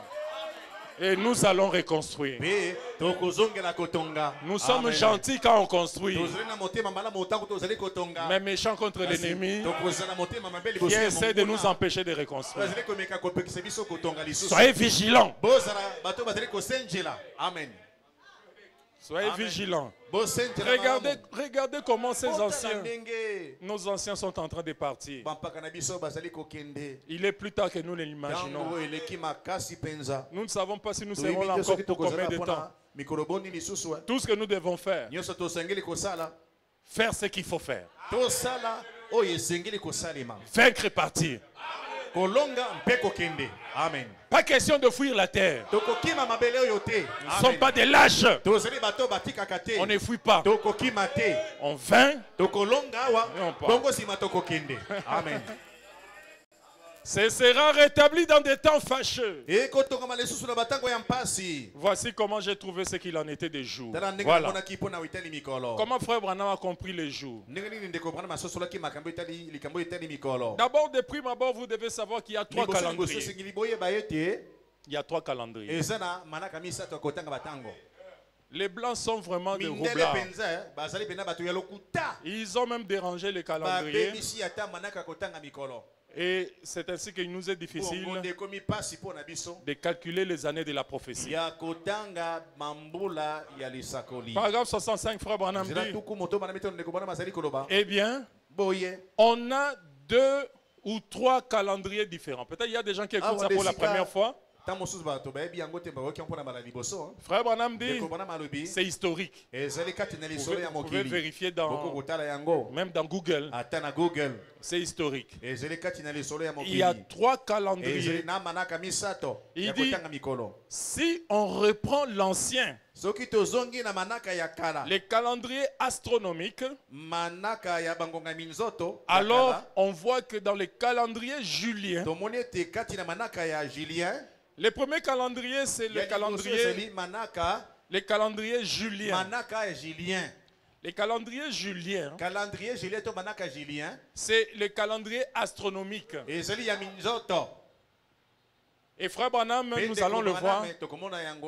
A: Et nous allons reconstruire. Nous sommes gentils quand on construit, mais méchants contre l'ennemi qui essaie de nous empêcher de reconstruire. Soyez vigilants.
B: Amen.
A: Soyez vigilants. Regardez comment nos anciens sont en train de partir. Il est plus tard que nous ne l'imaginons. Nous ne savons pas si nous serons là encore pour combien de temps. Tout ce que nous devons faire, faire ce qu'il faut faire. Vaincre et partir.
B: Amen.
A: Pas question de fuir la terre. Nous ne sommes pas des lâches. On ne fuit pas. On vainc.
B: Amen.
A: Ce sera rétabli dans des temps fâcheux. Voici comment j'ai trouvé ce qu'il en était des jours. Voilà. Comment frère Branham a compris les jours. D'abord, de prime abord, vous devez savoir qu'il y a 3 calendriers. Il y a 3 calendriers. Les blancs sont vraiment des roublards. Ils ont même dérangé les calendriers. Et c'est ainsi qu'il nous est difficile de calculer les années de la prophétie. Paragraphe 65, frère Branham dit, eh bien, on a 2 ou 3 calendriers différents. Peut-être il y a des gens qui écoutent ça pour la première fois. Frère Branham dit, c'est historique. Vous pouvez vérifier même dans Google. C'est historique. Il y a 3 calendriers. Il dit, si on reprend l'ancien, les calendriers astronomiques, alors on voit que dans les calendriers juliens, le premier calendrier, c'est le calendrier julien. Les calendriers juliens, c'est le calendrier astronomique. Et frère Branham, nous allons le voir.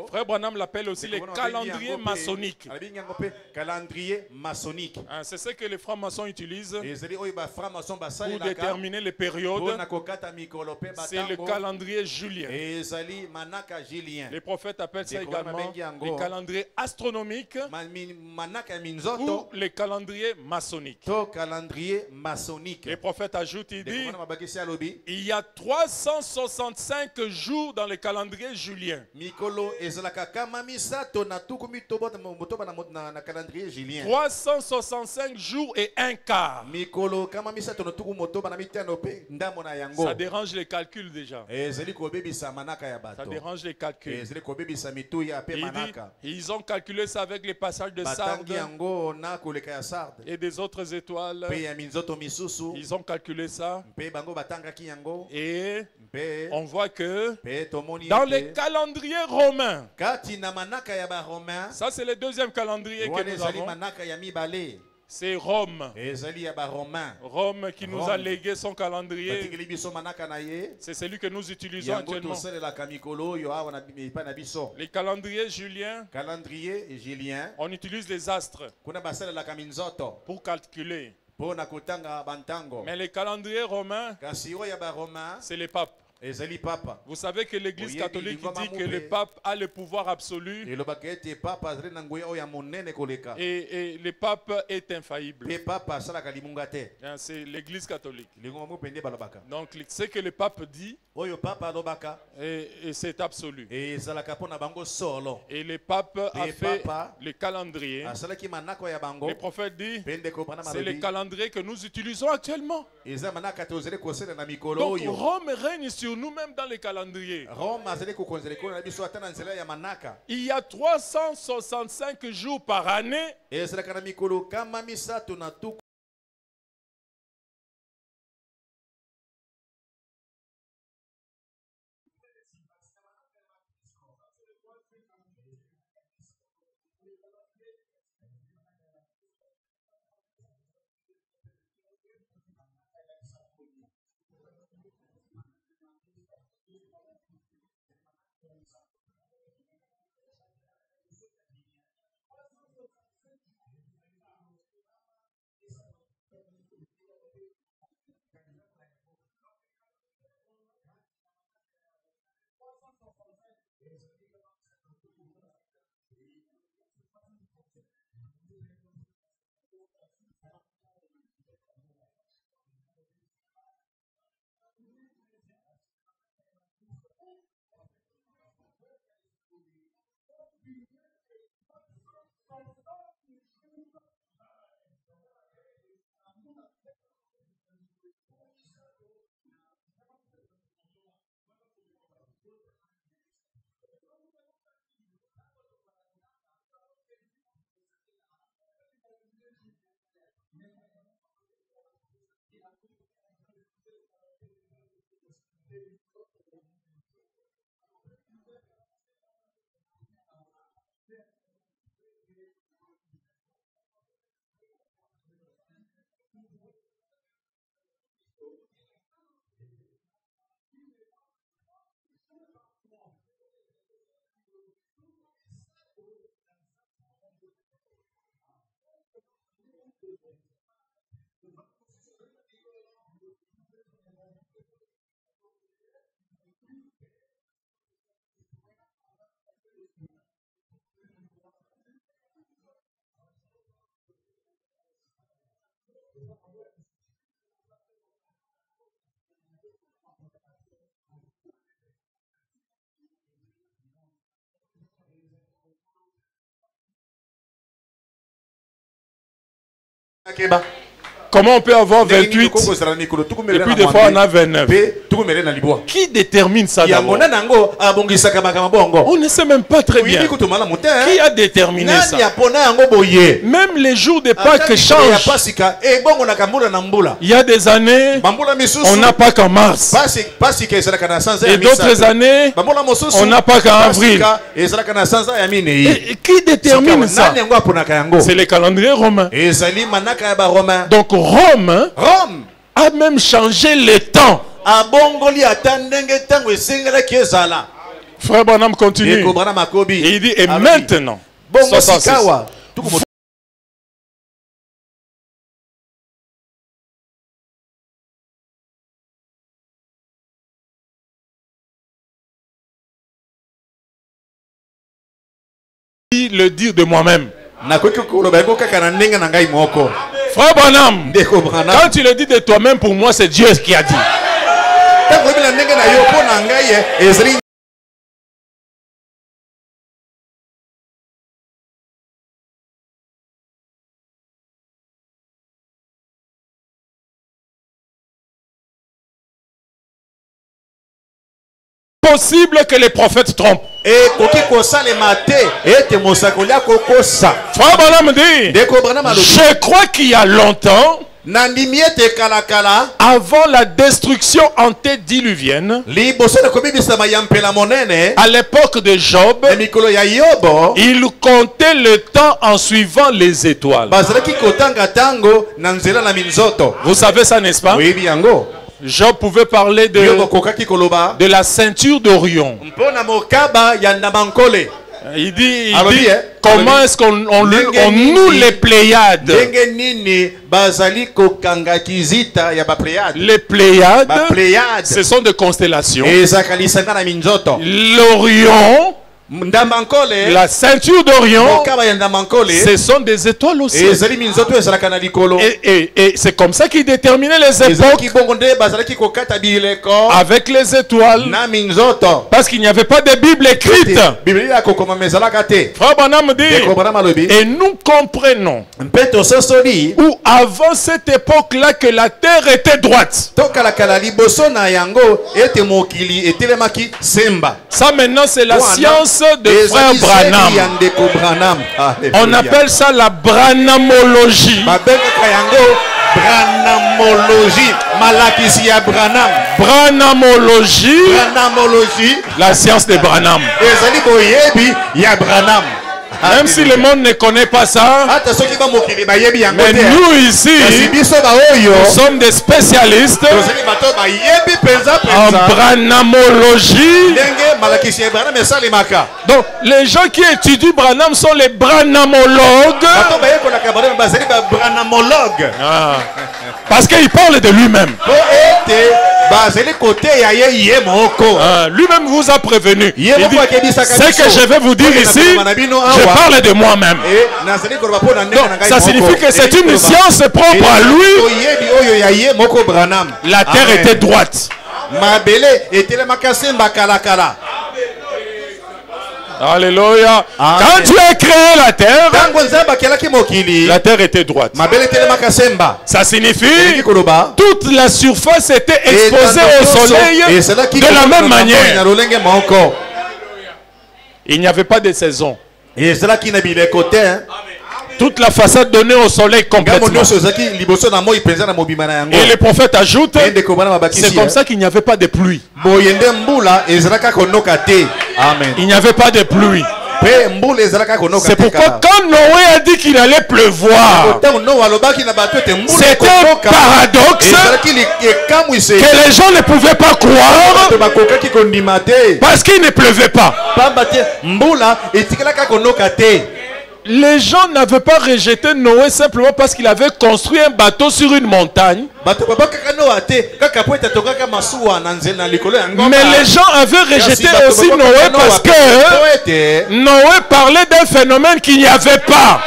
A: Frère Branham l'appelle aussi les calendriers maçonniques. C'est ce que les francs-maçons utilisent pour déterminer les périodes. C'est le calendrier julien. Les prophètes appellent ça également les calendriers astronomiques ou les calendriers maçonniques. Les prophètes ajoutent, il dit, il y a 365 jours dans le calendrier julien. 365 jours et un quart. Ça dérange les calculs déjà. Ça dérange les calculs. Ils ont calculé ça avec les passages de Sardes et des autres étoiles. Ils ont calculé ça. Et on voit que dans les calendriers romains, ça c'est le deuxième calendrier que nous avons. C'est Rome. Rome qui nous a légué son calendrier. C'est celui que nous utilisons actuellement. Les calendriers juliens, on utilise les astres pour calculer. Mais les calendriers romains, c'est les papes. Vous savez que l'Église catholique dit que le pape a le pouvoir absolu et le pape est infaillible. C'est l'Église catholique. Donc ce que le pape dit, et c'est absolu. Et le pape a fait le calendrier. Le prophète dit, c'est le calendrier que nous utilisons actuellement. Donc Rome règne sur sur nous même dans les calendriers.
B: Il
A: y a 365 jours par année. Comment on peut avoir 28 et puis des fois on a 29? Qui détermine ça d'abord? On ne sait même pas très bien. Qui a déterminé ça? Même les jours de Pâques changent. Il y a des années, on n'a pas qu'en mars. Et d'autres années, on n'a pas qu'en avril. Et qui détermine ça? C'est les calendriers romains. Donc Rome a même changé le temps. Frère Branham continue. Et il dit, et maintenant, 66. Le dire de moi-même. Frère Branham, quand tu le dis de toi-même, pour moi, c'est Dieu qui a dit. Possible que les prophètes trompent. Frère Branham dit, je crois qu'il y a longtemps, avant la destruction antédiluvienne, à l'époque de Job, il comptait le temps en suivant les étoiles. Vous savez ça, n'est-ce pas? Job pouvait parler de la ceinture d'Orion. Il dit comment est-ce qu'on noue les Pléiades? Les Pléiades, ce sont des constellations. L'Orion, La ceinture d'Orion, ce sont des étoiles aussi. Et c'est comme ça qu'ils déterminaient les époques, avec les étoiles, parce qu'il n'y avait pas de Bible écrite. Frère Branham dit, et nous comprenons, où avant cette époque-là, que la terre était droite. Ça maintenant c'est la science de frère Branham. On appelle ça la branhamologie. Branhamologie, la science de Branham. Même si le monde ne connaît pas ça, mais nous ici, nous sommes des spécialistes en branhamologie. Donc les gens qui étudient Branham sont les branhamologues. Parce qu'il parle de lui-même. Lui-même vous a prévenu. Il dit, ce que je vais vous dire ici, je parle de moi-même. Ça signifie que c'est une science propre à lui. La terre était droite. Alléluia. Quand Dieu a créé la terre était droite. Ça signifie toute la surface était exposée au soleil de la même manière. Il n'y avait pas de saison. Toute la façade donnée au soleil complètement. Et le prophète ajoute, c'est comme ça qu'il n'y avait pas de pluie. Il n'y avait pas de pluie. C'est pourquoi quand Noé a dit qu'il allait pleuvoir, c'était un paradoxe que les gens ne pouvaient pas croire parce qu'il ne pleuvait pas. Les gens n'avaient pas rejeté Noé simplement parce qu'il avait construit un bateau sur une montagne. Mais les gens avaient rejeté aussi Noé parce que Noé parlait d'un phénomène qu'il n'y avait pas.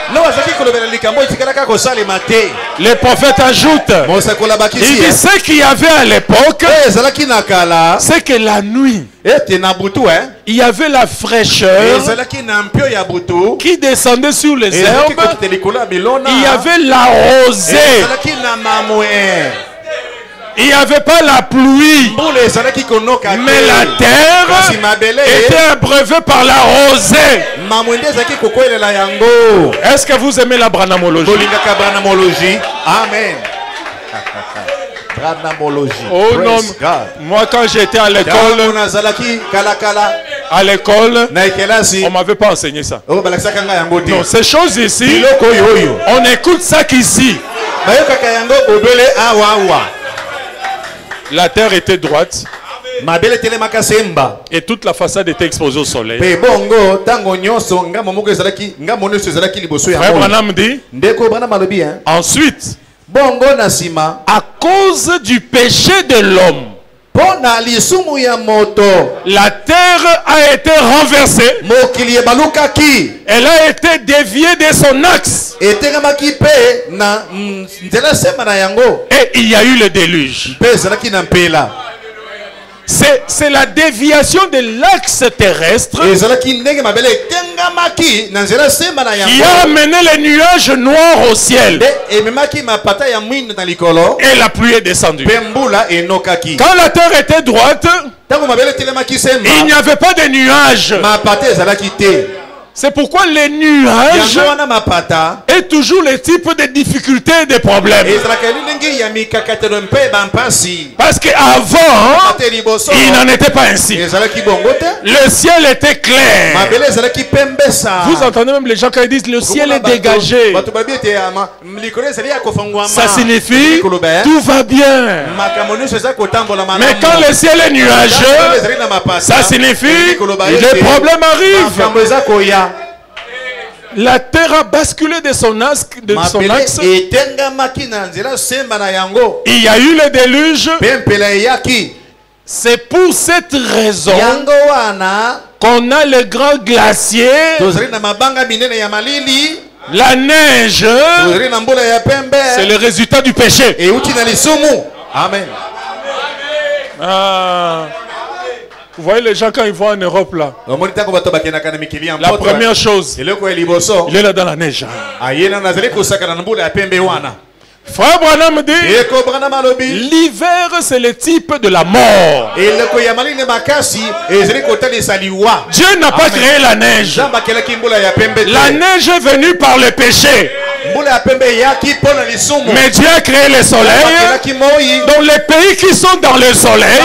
A: Les prophètes ajoutent, il dit ce qu'il y avait à l'époque, c'est que la nuit, il y avait la fraîcheur qui descendait sur les herbes. Il y avait la rosée. Il n'y avait pas la pluie. Mais la terre était abreuvée par la rosée. Est-ce que vous aimez la branhamologie? Amen. Oh non, moi quand j'étais à l'école, on m'avait pas enseigné ça. Non, ces choses ici, on écoute ça qu'ici. La terre était droite. Et toute la façade était exposée au soleil. Frère Branham dit, ensuite, à cause du péché de l'homme, la terre a été renversée. Elle a été déviée de son axe. Et il y a eu le déluge. C'est la déviation de l'axe terrestre qui a amené les nuages noirs au ciel. Et la pluie est descendue. Quand la terre était droite, il n'y avait pas de nuages. C'est pourquoi les nuages est toujours le type de difficultés et de problèmes. Parce qu'avant, il n'en était pas ainsi. Le ciel était clair. Vous entendez même les gens quand ils disent le ciel est dégagé. Ça signifie tout va bien. Mais quand le ciel est nuageux, ça signifie les problèmes arrivent. La terre a basculé de son axe. Il y a eu le déluge. C'est pour cette raison qu'on a les grands glaciers, la neige, c'est le résultat du péché.
B: Amen.
A: Vous voyez les gens quand ils vont en Europe là, la première chose, il est là dans la neige. Frère Branham dit, l'hiver c'est le type de la mort. Dieu n'a pas créé la neige. La neige est venue par le péché. Mais Dieu a créé le soleil. Donc les pays qui sont dans le soleil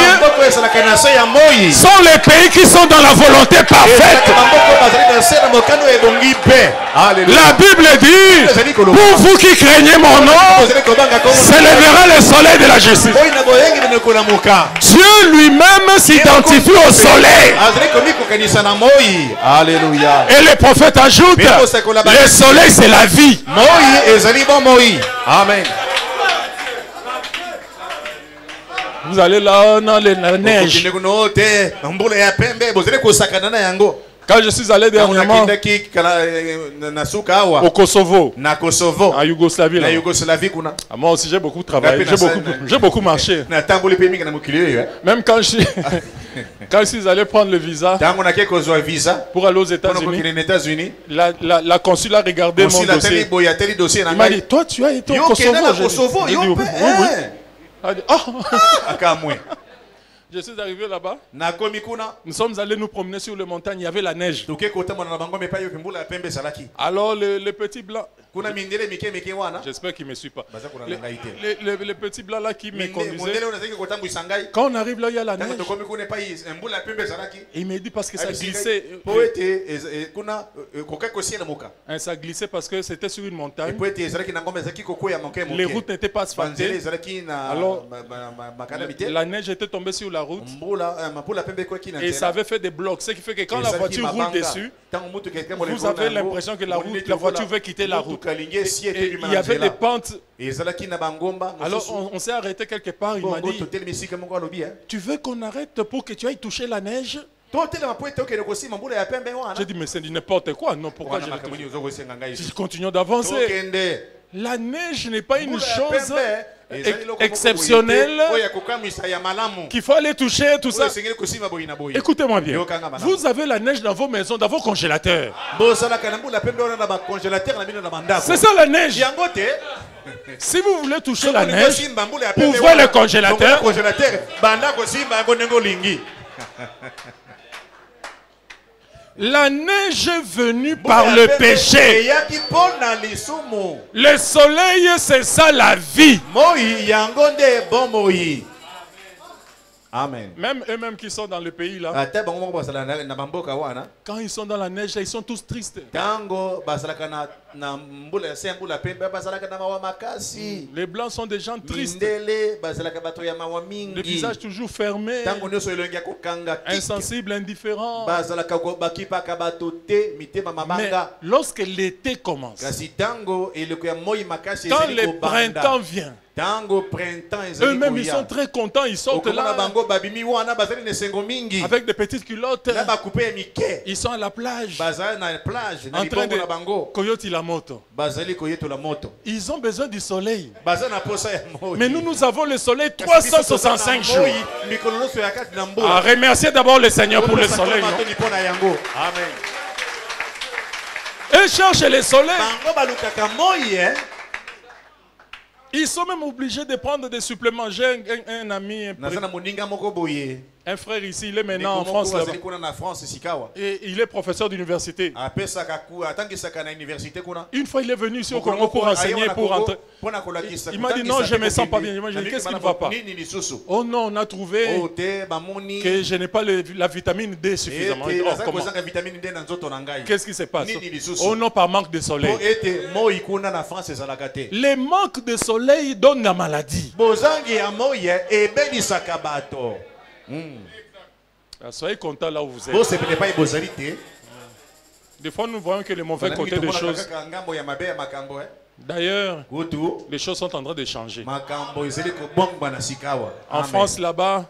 A: sont les pays qui sont dans la volonté parfaite. La Bible dit, pour vous qui craignez mon nom, s'élèvera le soleil de la justice. Dieu lui-même s'identifie au soleil.
B: Alléluia.
A: Et le prophète ajoute, le soleil c'est la vie.
B: Amen.
A: Vous allez là dans la neige. Quand je suis allé dernièrement au Kosovo, à Yougoslavie, là. Moi aussi j'ai beaucoup travaillé, j'ai beaucoup marché. Même quand je suis allé prendre le visa pour aller aux États-Unis, la consul a regardé mon dossier. Il m'a dit, toi tu as été au Kosovo? J'ai dit, oui. Elle dit, oh. Je suis arrivé là-bas. Nous sommes allés nous promener sur les montagnes. Il y avait la neige. Alors le petit blanc. J'espère qu'il ne me suit pas. Le petit blanc là qui me conduisait. Quand on arrive là, il y a la neige. Et il me dit parce que ça glissait. Ça glissait parce que c'était sur une montagne. Les routes n'étaient pas asphaltées. Alors la neige était tombée sur la route et ça avait fait des blocs, ce qui fait que quand la voiture roule dessus, vous avez l'impression que la voiture veut quitter la route. Et il y avait des pentes. Alors on s'est arrêté quelque part. Il m'a dit, tu veux qu'on arrête pour que tu ailles toucher la neige? J'ai dit, mais c'est n'importe quoi. Non, pourquoi je continue d'avancer? La neige n'est pas une chose exceptionnelle qu'il faut aller toucher, tout ça. Écoutez-moi bien. Vous avez la neige dans vos maisons, dans vos congélateurs. C'est ça la neige. Si vous voulez toucher la neige, ouvrez le congélateur. La neige est venue par le péché. Le soleil, c'est ça la vie.
B: Amen.
A: Même eux-mêmes qui sont dans le pays là, quand ils sont dans la neige, ils sont tous tristes. Les blancs sont des gens tristes. Le visage toujours fermé, insensible, indifférent. Mais lorsque l'été commence, quand le printemps vient, eux-mêmes ils sont très contents, ils sortent là avec des petites culottes. Ils sont à la plage en train de coyote la moto. Ils ont besoin du soleil. Mais nous avons le soleil 365 jours. Remerciez d'abord le Seigneur pour le soleil.
B: Amen.
A: Eux cherchent le soleil. Ils sont même obligés de prendre des suppléments. J'ai un ami, un frère ici, il est maintenant en France là-bas. Et il est professeur d'université. Une fois il est venu ici au Congo pour enseigner, pour rentrer. Il m'a dit non, je ne me sens pas bien. Il m'a dit qu'est-ce qui ne va pas? Oh non, on a trouvé que je n'ai pas la vitamine D suffisamment. Qu'est-ce qui se passe? Oh non, par manque de soleil. Les manques de soleil donnent la maladie. Soyez contents là où vous êtes. Des fois, nous voyons que le mauvais côté des choses. D'ailleurs, les choses sont en train de changer. En France, là-bas,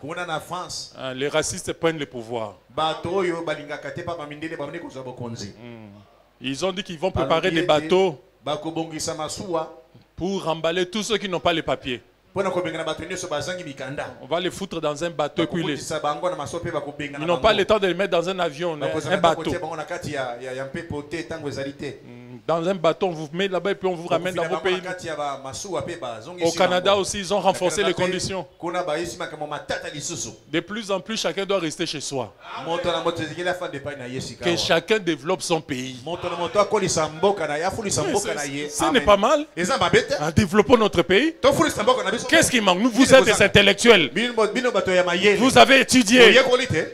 A: les racistes prennent le pouvoir. Ils ont dit qu'ils vont préparer des bateaux pour remballer tous ceux qui n'ont pas les papiers. On va les foutre dans un bateau et puis ils n'ont pas le temps de les mettre dans un avion, un bateau. Dans un bateau, on vous met là-bas et puis on vous ramène dans vos pays. Au Canada aussi, ils ont renforcé les conditions. De plus en plus, chacun doit rester chez soi. Que chacun développe son pays. Ce n'est pas mal. Développons notre pays. Qu'est-ce qui manque? Vous êtes des intellectuels. Vous avez étudié.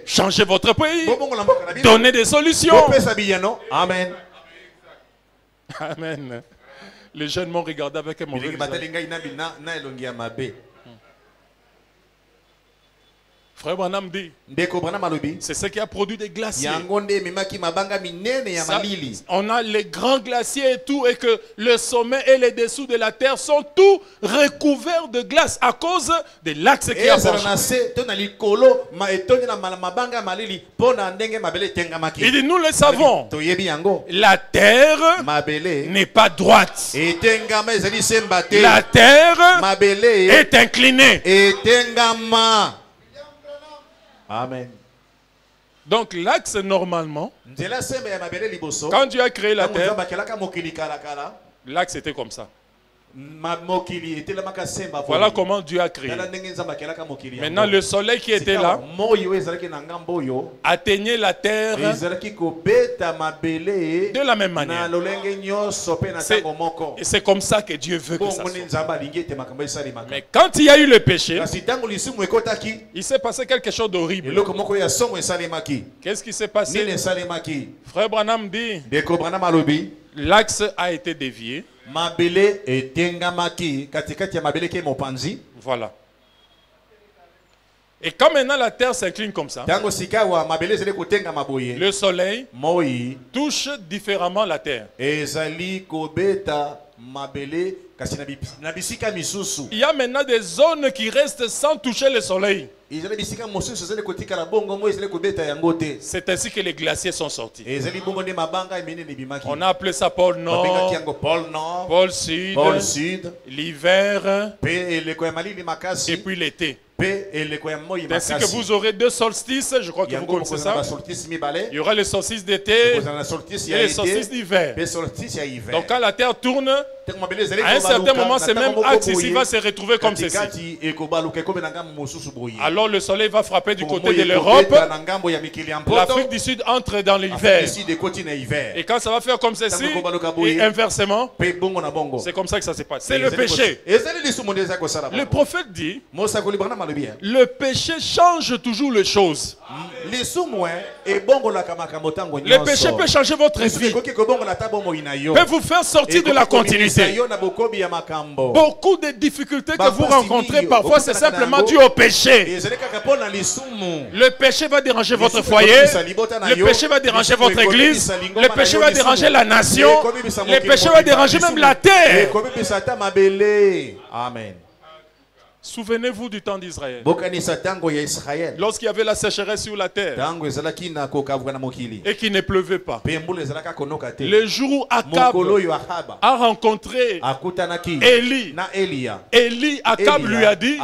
A: Changez votre pays. Donnez des solutions.
B: Amen.
A: Amen. Les jeunes m'ont regardé avec un mauvais visage. Frère Branham dit, c'est ce qui a produit des glaciers. On a les grands glaciers et tout, et que le sommet et les dessous de la terre sont tout recouverts de glace à cause des lacs qui approchent. Il dit, nous le savons, la terre n'est pas droite. La terre est inclinée.
B: Amen.
A: Donc l'axe normalement, quand Dieu a créé la terre, l'axe était comme ça. Voilà comment Dieu a créé. Maintenant le soleil qui était là atteignait la terre de la même manière. C'est comme ça que Dieu veut que ça soit. Mais quand il y a eu le péché, il s'est passé quelque chose d'horrible. Qu'est-ce qui s'est passé? Frère Branham dit, l'axe a été dévié. Voilà. Et quand maintenant la terre s'incline comme ça, le soleil touche différemment la terre. Il y a maintenant des zones qui restent sans toucher le soleil. C'est ainsi que les glaciers sont sortis. On a appelé ça pôle Nord, pôle Sud, l'hiver et puis l'été. Ainsi que vous aurez deux solstices, je crois que vous connaissez ça. Il y aura le solstice d'été et le solstice d'hiver. Donc quand la terre tourne, à un certain moment, ce même axe ici va se retrouver comme ceci. Alors le soleil va frapper du côté de l'Europe. L'Afrique du Sud entre dans l'hiver. Et quand ça va faire comme ceci, et inversement, c'est comme ça que ça se passe. C'est le péché. Le prophète dit, le péché change toujours les choses. Le péché peut changer votre vie, peut vous faire sortir de la continuité. Beaucoup de difficultés que vous rencontrez parfois, c'est simplement dû au péché. Le péché va déranger votre foyer, le péché va déranger votre église, le péché va déranger la nation, le péché va déranger même la terre.
B: Amen.
A: Souvenez-vous du temps d'Israël. Lorsqu'il y avait la sécheresse sur la terre et qu'il ne pleuvait pas, le jour où Akab a rencontré Élie, Akab lui a dit,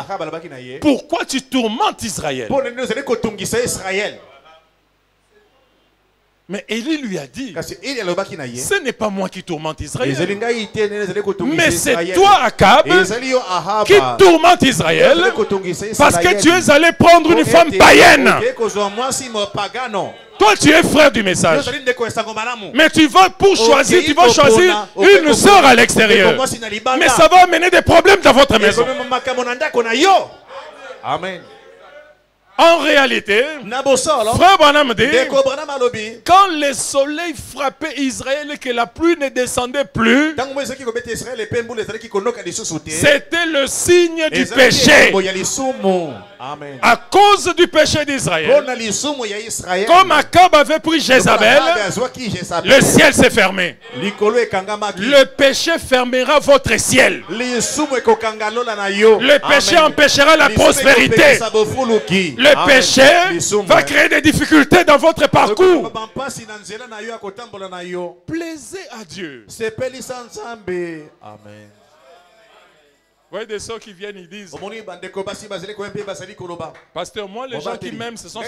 A: pourquoi tu tourmentes Israël? Mais Élie lui a dit, ce n'est pas moi qui tourmente Israël, mais c'est toi, Akab, qui tourmente Israël parce que tu es allé prendre une femme païenne. Toi, tu es frère du message, mais tu vas choisir une sœur à l'extérieur. Mais ça va amener des problèmes dans votre maison.
B: Amen.
A: En réalité, Frère Branham dit, quand le soleil frappait Israël et que la pluie ne descendait plus, c'était le signe du péché.
B: Amen.
A: À cause du péché d'Israël, comme Akab avait pris Jézabel, le ciel s'est fermé. Le péché fermera votre ciel. Le péché empêchera la prospérité. Le péché va créer des difficultés dans votre parcours. Plaisez à Dieu.
B: Amen.
A: Vous voyez des sœurs qui viennent, ils disent, pasteur, moi les gens qui m'aiment, ce sont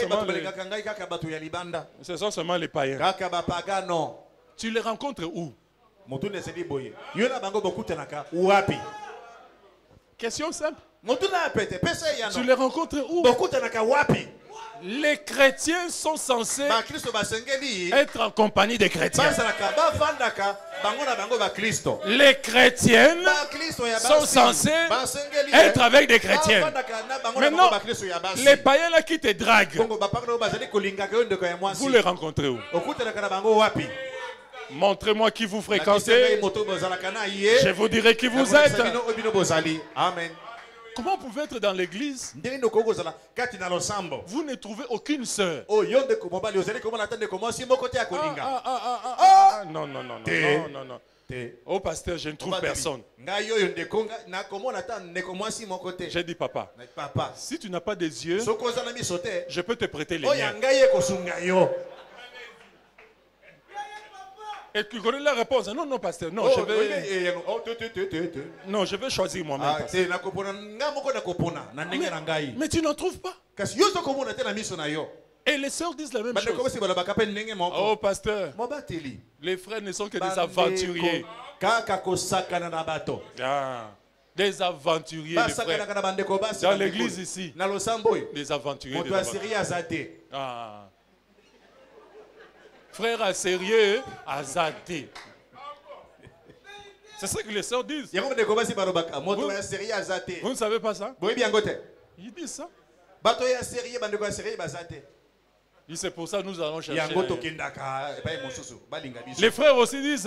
A: seulement les païens. Tu les rencontres où? Question simple. Tu les rencontres où? Les chrétiens sont censés être en compagnie des chrétiens. Les chrétiennes sont censées être avec des chrétiennes. Maintenant, les païens là qui te draguent, vous les rencontrez où? Montrez-moi qui vous fréquentez. Je vous dirai qui vous êtes.
B: Amen.
A: Comment vous pouvez être dans l'église? Vous ne trouvez aucune sœur. Non, non, non, non, non, non. Oh pasteur, je ne trouve personne. J'ai dit papa, si tu n'as pas des yeux, je peux te prêter les miens. Et tu connais la réponse? Non, non, pasteur. Non, je vais choisir moi-même. Mais tu n'en trouves pas. Et les sœurs disent la même chose. Oh, pasteur, les frères ne sont que des aventuriers. Des aventuriers, les frères. Dans l'église ici, des aventuriers. Frère à sérieux, à zadé. C'est ça que les sœurs disent. Vous ne savez pas ça? Ils disent ça. C'est pour ça que nous allons chercher. Les frères aussi disent,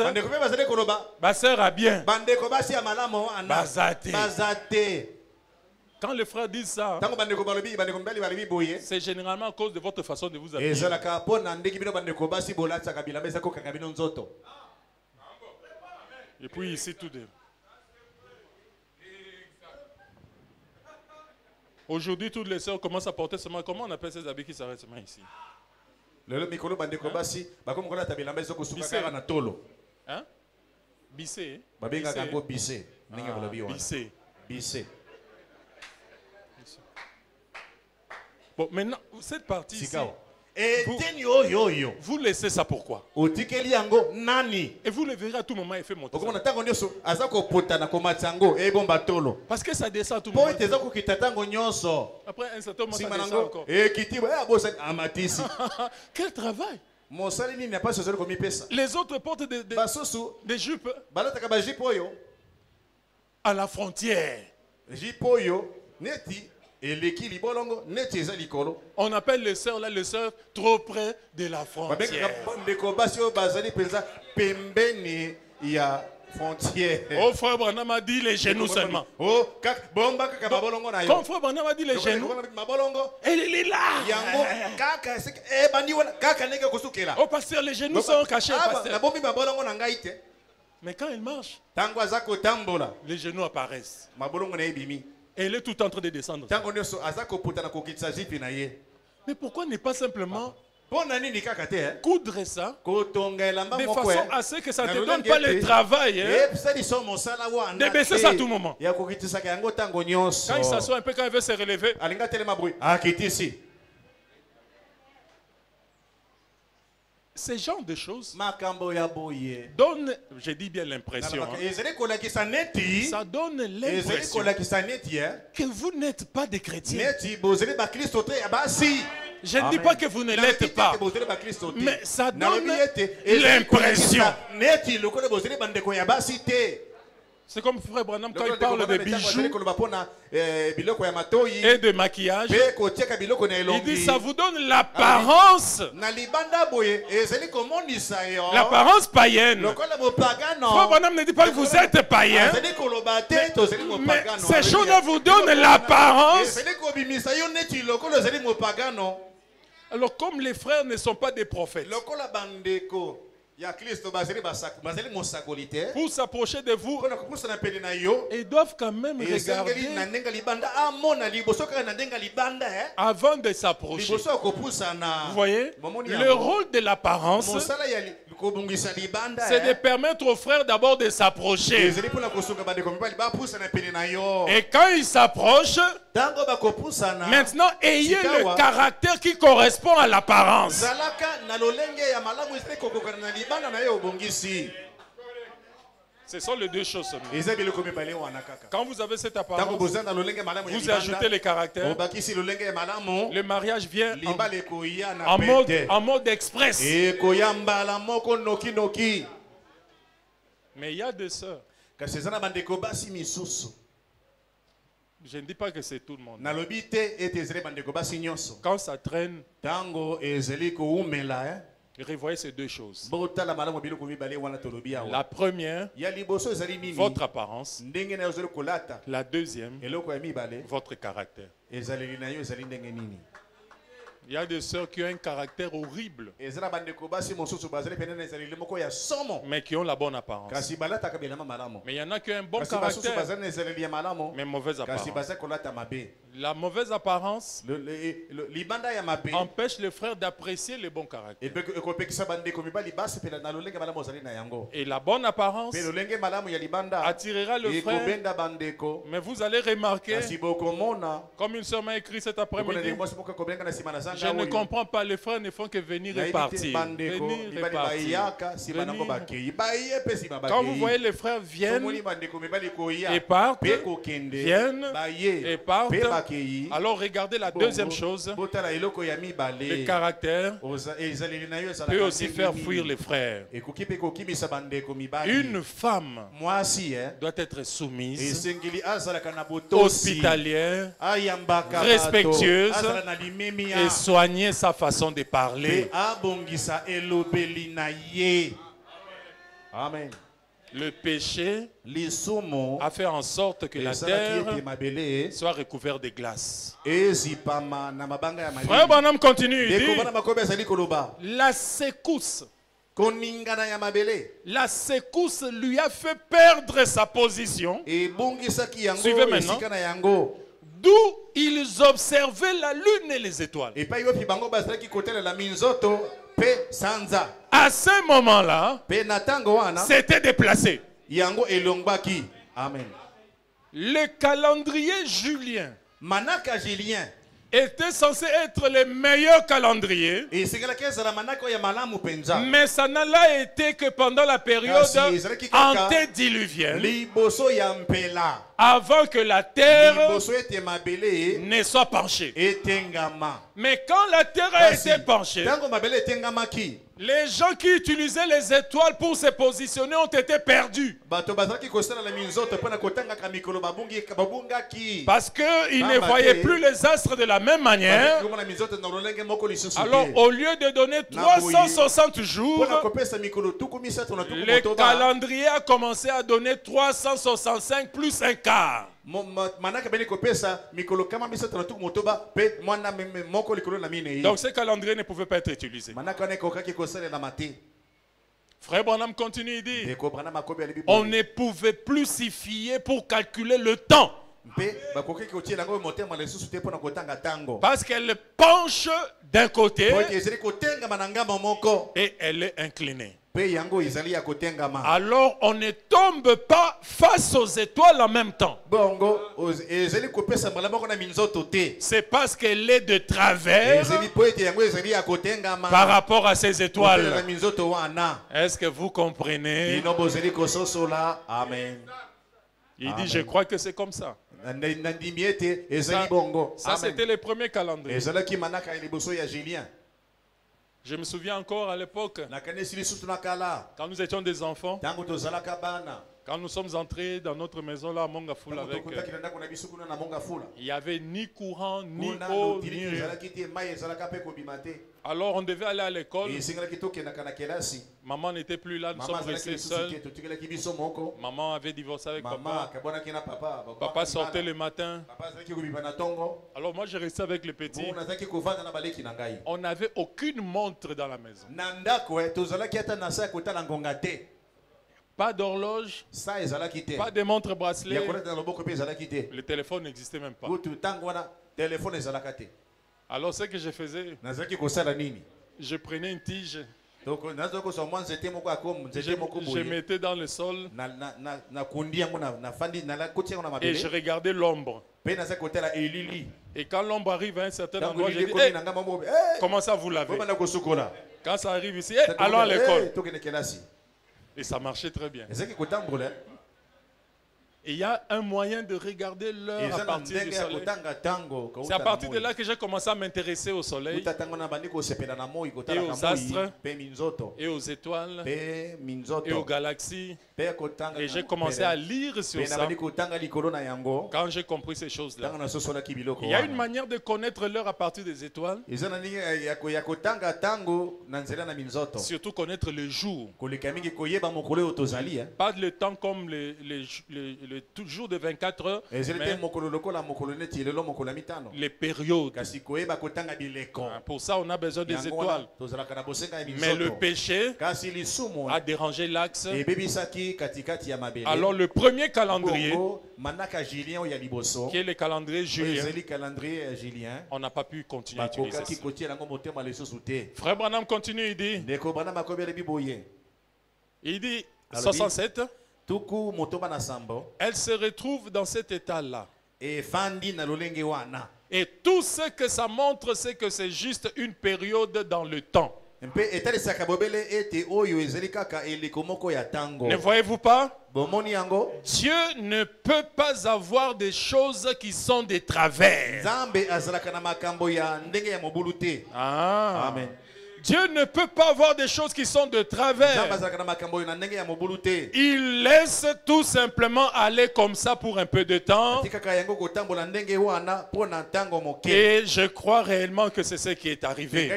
A: ma sœur a bien. Quand les frères disent ça, c'est généralement à cause de votre façon de vous habiller. Et puis ici tout de... Aujourd'hui, toutes les sœurs commencent à porter seulement... Comment on appelle ces habits qui s'arrêtent seulement ici? Hein? Bissé. Bissé. Bon, maintenant, cette partie-ci, vous laissez ça pourquoi? Et vous le verrez à tout moment, il fait monter ça. Parce que ça descend à tout moment. Après un certain moment, ça descend encore. Quel travail! Les autres portent des jupes à la frontière. On appelle les sœurs là, les sœurs trop près de la frontière. Oh, frère Branham a dit les genoux seulement. Quand frère Branham a dit les genoux, elle est là. Oh, pasteur, les genoux sont cachés. Mais quand il marche, les genoux apparaissent. Et il est tout en train de descendre. Mais pourquoi ne pas simplement coudre ça de façon à ce que ça ne te donne pas le travail de baisser ça à tout moment. Quand il s'assoit un peu, quand il veut se relever, ce genre de choses donne, je dis bien l'impression, ça donne l'impression que vous n'êtes pas des chrétiens. Je ne dis pas que vous ne l'êtes pas, mais ça donne l'impression. C'est comme Frère Branham quand il parle de bijoux et de maquillage. Il dit ça vous donne l'apparence. L'apparence païenne. Frère Branham ne dit pas que vous êtes païen. Mais ces choses-là vous donnent l'apparence. Alors comme les frères ne sont pas des prophètes, pour s'approcher de vous, ils doivent quand même regarder avant de s'approcher. Vous voyez, le rôle de l'apparence, c'est de permettre aux frères d'abord de s'approcher. Et quand ils s'approchent, maintenant ayez le caractère qui correspond à l'apparence. Ce sont les deux choses seulement. Quand vous avez cette apparence, vous ajoutez les caractères. Le mariage vient en mode express. Mais il y a des sœurs. Je ne dis pas que c'est tout le monde. Quand ça traîne, revoyez ces deux choses. La première, votre apparence. La deuxième, votre caractère. Il y a des sœurs qui ont un caractère horrible, mais qui ont la bonne apparence. Mais il y en a qui ont un bon caractère, mais mauvaise apparence. La mauvaise apparence empêche les frères d'apprécier le bon caractère. Et la bonne apparence attirera le frère. Mais vous allez remarquer, comme une sœur m'a écrit cet après-midi, je ne comprends pas, les frères ne font que venir et partir. Venir et partir. Quand vous voyez les frères viennent et partent, viennent et partent, alors regardez la deuxième chose. Le caractère peut aussi faire fuir les frères. Une femme doit être soumise, hospitalière, respectueuse et soigner sa façon de parler. Amen. Le péché a fait en sorte que la terre soit recouverte de glace. Frère Branham continue, il dit, la secousse lui a fait perdre sa position. Suivez maintenant. D'où ils observaient la lune et les étoiles. À ce moment-là, c'était déplacé.
B: Amen.
A: Le calendrier julien était censé être le meilleur calendrier, mais ça n'a été que pendant la période antédiluvienne, avant que la terre ne soit penchée. Mais quand la terre a été penchée, les gens qui utilisaient les étoiles pour se positionner ont été perdus. Parce qu'ils ne voyaient plus les astres de la même manière. Alors au lieu de donner 360 jours, le calendrier a commencé à donner 365 plus un quart. Donc ce calendrier ne pouvait pas être utilisé. Frère Branham continue, il dit, on ne pouvait plus s'y fier pour calculer le temps. Parce qu'elle penche d'un côté et elle est inclinée. Alors on ne tombe pas face aux étoiles en même temps. C'est parce qu'elle est de travers par rapport à ces étoiles. Est-ce que vous comprenez? Il dit, je crois que c'est comme ça. Ça c'était le premier calendrier. Je me souviens encore à l'époque, quand nous étions des enfants, Quand nous sommes entrés dans notre maison là à Mongafula, il n'y avait ni courant, ni eau, ni rien. Alors on devait aller à l'école. Maman n'était plus là, nous sommes restés seuls. Maman avait divorcé avec papa. Papa sortait le matin. Alors moi j'ai resté avec les petits. On n'avait aucune montre dans la maison. Pas d'horloge, pas de montre bracelet. Le téléphone n'existait même pas. Alors ce que je faisais, je prenais une tige, je mettais dans le sol et je regardais l'ombre. Et quand l'ombre arrive à un certain endroit, je dis, hey, comment ça vous l'avez? Quand ça arrive ici, hey, allons à l'école. Et ça marchait très bien. Et il y a un moyen de regarder l'heure à partir du soleil. C'est à partir de là que j'ai commencé à m'intéresser au soleil, et aux astres, et aux étoiles, et aux galaxies. Et j'ai commencé à lire sur ça quand j'ai compris ces choses-là. Il y a une manière de connaître l'heure à partir des étoiles. Surtout connaître le jour. Pas le temps comme le jour de 24 heures, mais les périodes. Pour ça, on a besoin des étoiles. Mais le péché a dérangé l'axe. Alors le premier calendrier, qui est le calendrier julien, on n'a pas pu continuer à utiliser ça. Frère Branham continue, il dit 67. Elle se retrouve dans cet état-là. Et tout ce que ça montre, c'est que c'est juste une période dans le temps. Ne voyez-vous pas? Dieu ne peut pas avoir des choses qui sont des travers. Amen. Dieu ne peut pas avoir des choses qui sont de travers. Il laisse tout simplement aller comme ça pour un peu de temps. Et je crois réellement que c'est ce qui est arrivé.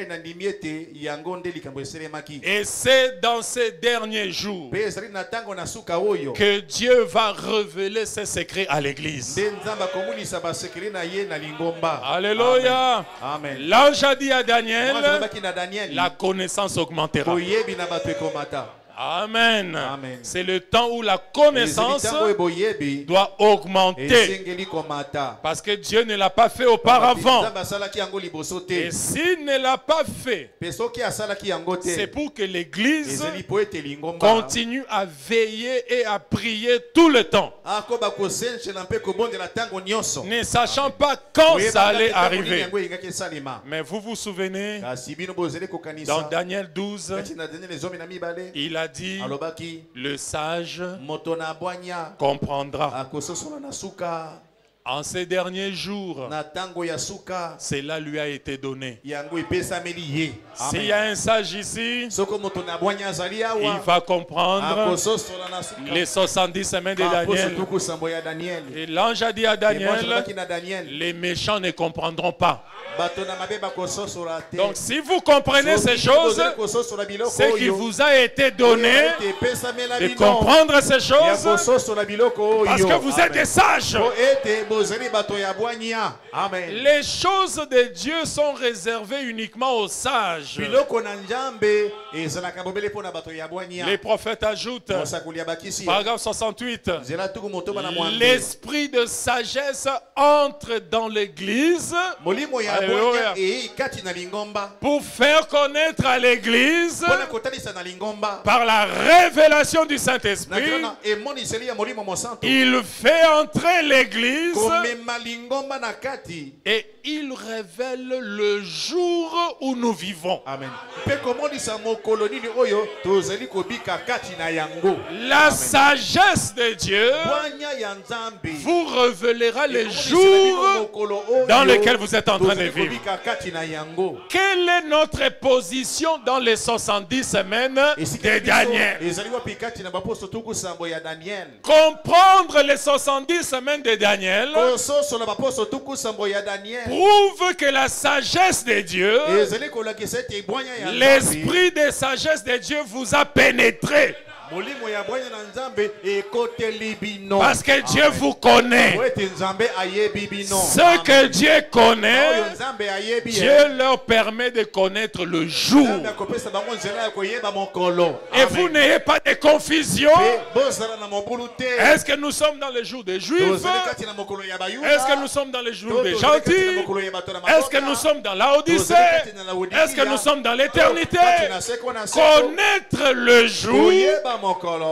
A: Et c'est dans ces derniers jours que Dieu va révéler ses secrets à l'église. Alléluia. L'ange a dit à Daniel, la connaissance augmentera. Amen. C'est le temps où la connaissance doit augmenter. Parce que Dieu ne l'a pas fait auparavant. Et s'il ne l'a pas fait, c'est pour que l'Église continue à veiller et à prier tout le temps, ne sachant pas quand ça allait arriver. Mais vous vous souvenez, dans Daniel 12, il a dit, le sage comprendra. En ces derniers jours, cela lui a été donné. S'il y a un sage ici, il va comprendre les 70 semaines de Daniel. Et l'ange a dit à Daniel, les méchants ne comprendront pas. Donc si vous comprenez ces choses, c'est qu'il vous a été donné de comprendre ces choses parce que vous êtes des sages. Les choses de Dieu sont réservées uniquement aux sages. Les prophètes ajoutent, paragraphe 68, l'esprit de sagesse entre dans l'église pour faire connaître à l'église par la révélation du Saint-Esprit. Il fait entrer l'église et il révèle le jour où nous vivons.
B: Amen.
A: La sagesse de Dieu vous révélera les jours dans lesquels vous êtes en train de vivre. Quelle est notre position dans les 70 semaines de Daniel? Comprendre les 70 semaines de Daniel prouve que la sagesse de Dieu, l'esprit de sagesse de Dieu vous a pénétré. Parce que Dieu vous connaît. Ce que Dieu connaît, Dieu leur permet de connaître le jour. Et vous n'ayez pas de confusion. Est-ce que nous sommes dans le jour des Juifs? Est-ce que nous sommes dans le jour des gentils? Est-ce que nous sommes dans la Odyssée? Est-ce que nous sommes dans l'éternité? Connaître le jour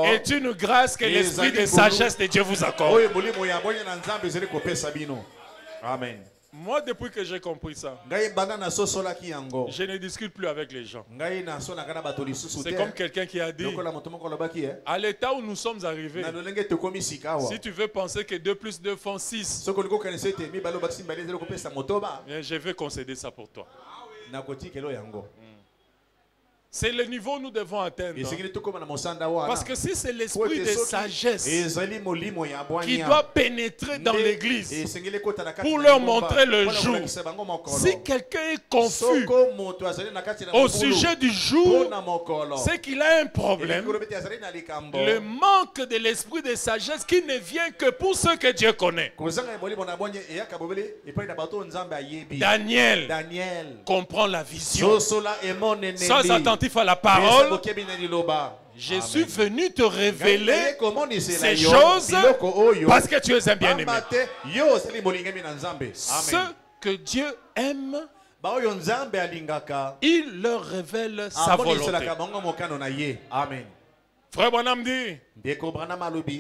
A: est une grâce que l'esprit de sagesse de Dieu vous accorde.
B: Amen.
A: Moi, depuis que j'ai compris ça, je ne discute plus avec les gens. C'est comme quelqu'un qui a dit, à l'état où nous sommes arrivés, si tu veux penser que 2 plus 2 font 6, je vais concéder ça pour toi. C'est le niveau où nous devons atteindre. Parce que si c'est l'esprit de sagesse qui doit pénétrer dans l'église pour leur montrer le jour, si quelqu'un est confus au sujet du jour, c'est qu'il a un problème. Le manque de l'esprit de sagesse qui ne vient que pour ceux que Dieu connaît. Daniel comprend la vision. Sois attentif à la parole. Je suis venu te révéler ces choses parce que tu es un bien-aimé. Ce que Dieu aime, il leur révèle sa volonté.
B: Amen.
A: Frère Branham dit,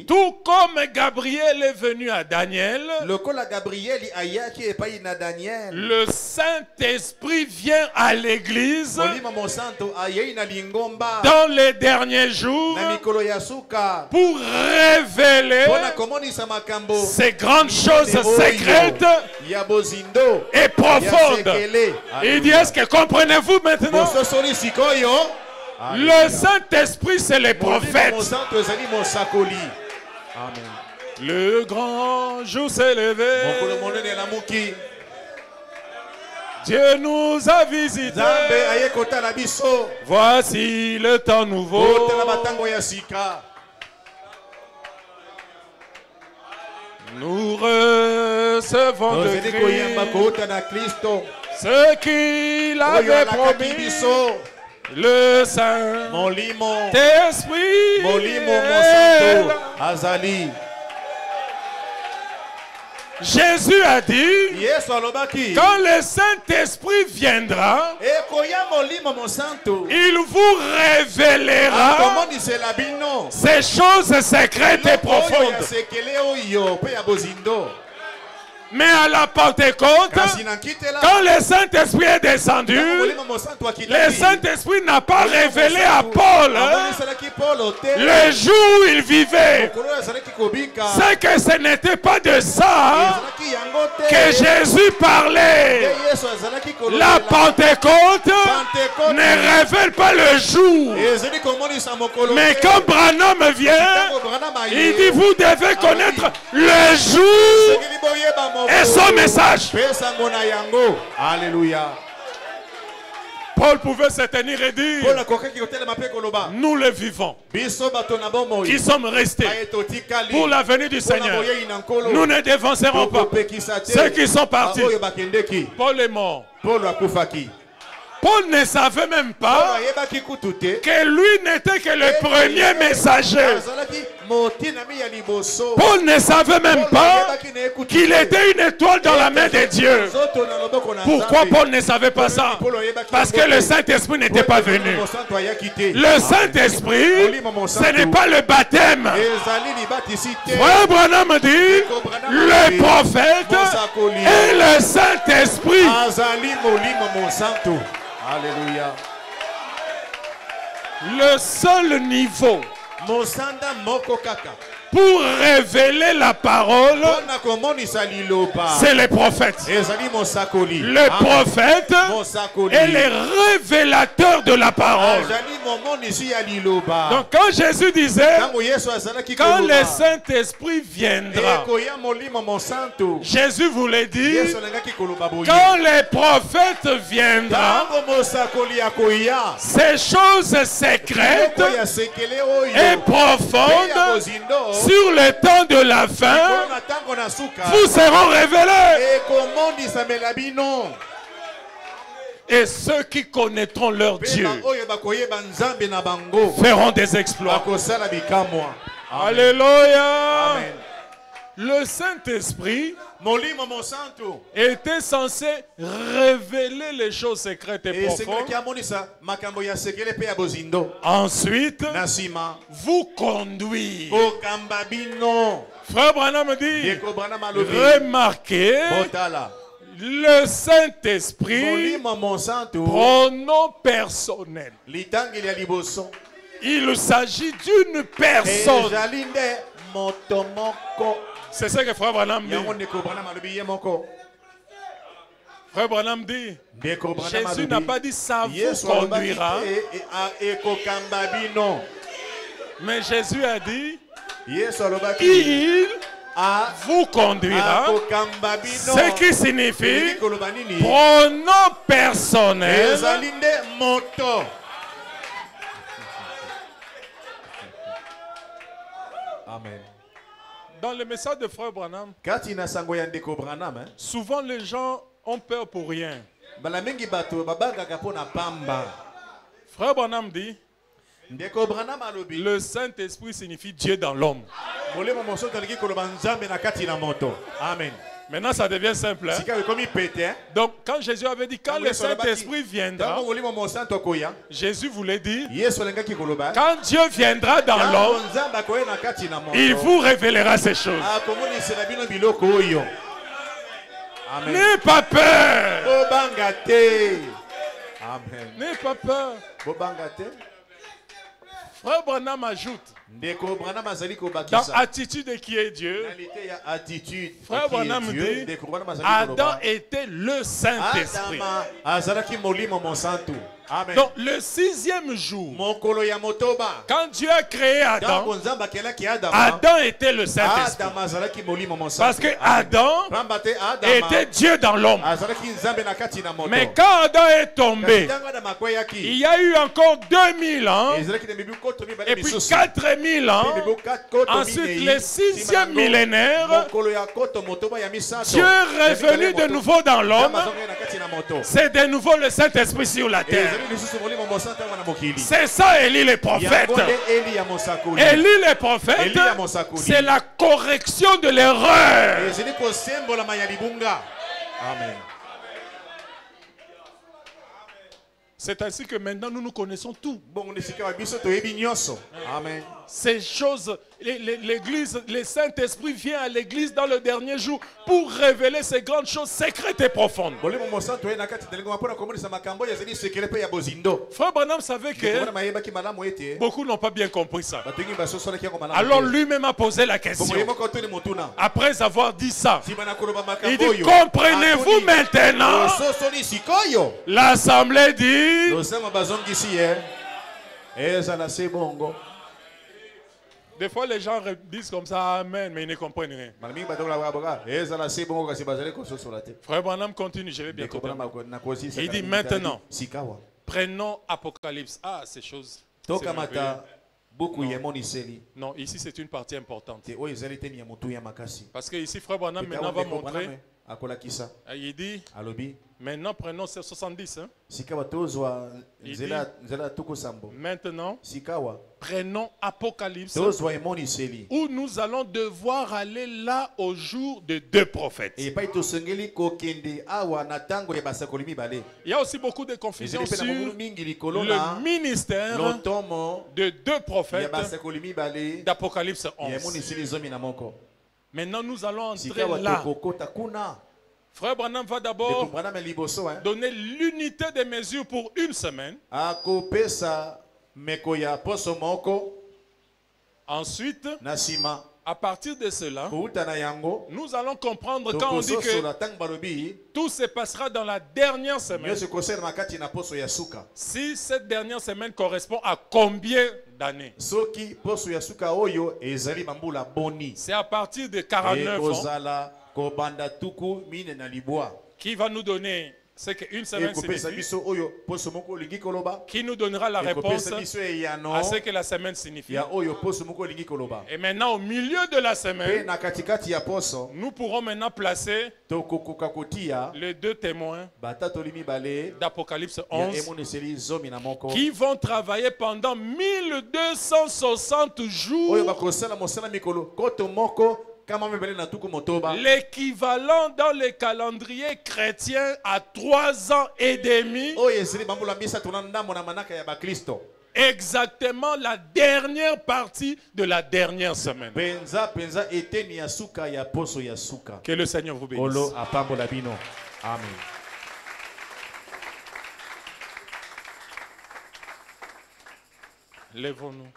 A: tout comme Gabriel est venu à Daniel, le Saint-Esprit vient à l'église dans les derniers jours pour révéler ces grandes choses secrètes et profondes. Il dit, est-ce que comprenez-vous maintenant? Le Saint-Esprit, c'est les prophètes. Le grand jour s'est levé. Dieu nous a visités. Voici le temps nouveau. Nous recevons de Christ ce qu'il avait promis. Le Saint-Esprit Jésus a dit, quand le Saint-Esprit viendra, il vous révélera ces choses secrètes et profondes. Mais à la Pentecôte, quand le Saint-Esprit est descendu, le Saint-Esprit n'a pas révélé à Paul le jour où il vivait. C'est que ce n'était pas de ça que Jésus parlait. La Pentecôte ne révèle pas le jour. Mais quand Branham vient, il dit, vous devez connaître le jour et son message.
B: Alléluia.
A: Paul pouvait se tenir et dire, nous le vivons, qui sommes restés pour la venue du Seigneur. Nous ne dévancerons pas ceux qui sont partis. Paul est mort. Paul ne savait même pas que lui n'était que le premier messager. Paul ne savait même pas qu'il était une étoile dans la main de Dieu. Pourquoi Paul ne savait pas ça? Parce que le Saint-Esprit n'était pas venu. Le Saint-Esprit, ce n'est pas le baptême. Frère Branham dit, le prophète et le Saint-Esprit.
B: Alléluia.
A: Le seul niveau pour révéler la parole, c'est les prophètes. Le prophète est le révélateur de la parole. Donc quand Jésus disait, quand le Saint-Esprit viendra, Jésus voulait dire, quand les prophètes viendront, ces choses secrètes et profondes sur le temps de la fin vous seront révélés. Et ceux qui connaîtront leur Dieu feront des exploits. Alléluia.
B: Amen.
A: Le Saint-Esprit était censé révéler les choses secrètes et profondes. Ensuite, vous conduire. Frère Branham dit, remarquez, le Saint-Esprit, pronom personnel. Il s'agit d'une personne. C'est ça que Frère Branham dit. Frère Branham dit, Jésus n'a pas dit ça vous conduira. Mais Jésus a dit, il vous conduira. Ce qui signifie pronom personnel.
B: Amen.
A: Dans le message de Frère Branham, souvent les gens ont peur pour rien. Frère Branham dit, le Saint-Esprit signifie Dieu dans l'homme.
B: Amen.
A: Maintenant, ça devient simple. Hein? Donc, quand Jésus avait dit, quand le Saint-Esprit viendra, Jésus voulait dire, quand Dieu viendra dans l'homme, il vous révélera ces choses. N'aie pas peur. N'aie pas peur. Frère Branham ajoute, dans attitude de qui est Dieu, Frère Branham dit, Adam était le Saint-Esprit. Donc le 6e jour, quand Dieu a créé Adam, Adam était le Saint-Esprit. Parce que Adam était Dieu dans l'homme. Mais quand Adam est tombé, il y a eu encore 2000 ans, et puis 4000 ans, ensuite le 6e millénaire, Dieu est revenu de nouveau dans l'homme. C'est de nouveau le Saint-Esprit sur la terre. C'est ça Élie le prophète. Élie le prophète, c'est la correction de l'erreur.
B: Amen.
A: C'est ainsi que maintenant nous nous connaissons tout.
B: Amen.
A: Ces choses, l'église, le Saint-Esprit vient à l'église dans le dernier jour pour révéler ces grandes choses secrètes et profondes. Frère Branham savait que beaucoup n'ont pas bien compris ça. Alors lui-même a posé la question. Après avoir dit ça, il dit, comprenez-vous maintenant? L'assemblée dit, des fois les gens disent comme ça, amen, mais ils ne comprennent rien. Frère Branham continue, je vais bien comprendre. Il dit maintenant, prenons Apocalypse. Ah, ces choses. Non, ici c'est une partie importante. Parce que ici, Frère Branham maintenant va montrer Il dit, maintenant prenons ces 70. Hein. Il dit, maintenant, prenons Apocalypse où nous allons devoir aller là au jour de 2 prophètes. Il y a aussi beaucoup de confusion sur le ministère de 2 prophètes d'Apocalypse 11. Maintenant, nous allons entrer là. Frère Branham va d'abord donner l'unité des mesures pour une semaine. Ensuite, à partir de cela, nous allons comprendre quand on dit que tout se passera dans la dernière semaine. Si cette dernière semaine correspond à combien d'années? C'est à partir de 49 ans. Qui va nous donner ce qu'une semaine signifie? Qui nous donnera la réponse à ce que la semaine signifie? Et maintenant, au milieu de la semaine, nous pourrons maintenant placer les 2 témoins d'Apocalypse 11 qui vont travailler pendant 1260 jours. L'équivalent dans le calendrier chrétien à 3 ans et demi. Exactement la dernière partie de la dernière semaine. Que le Seigneur vous bénisse.
B: Amen.
A: Lèvons-nous.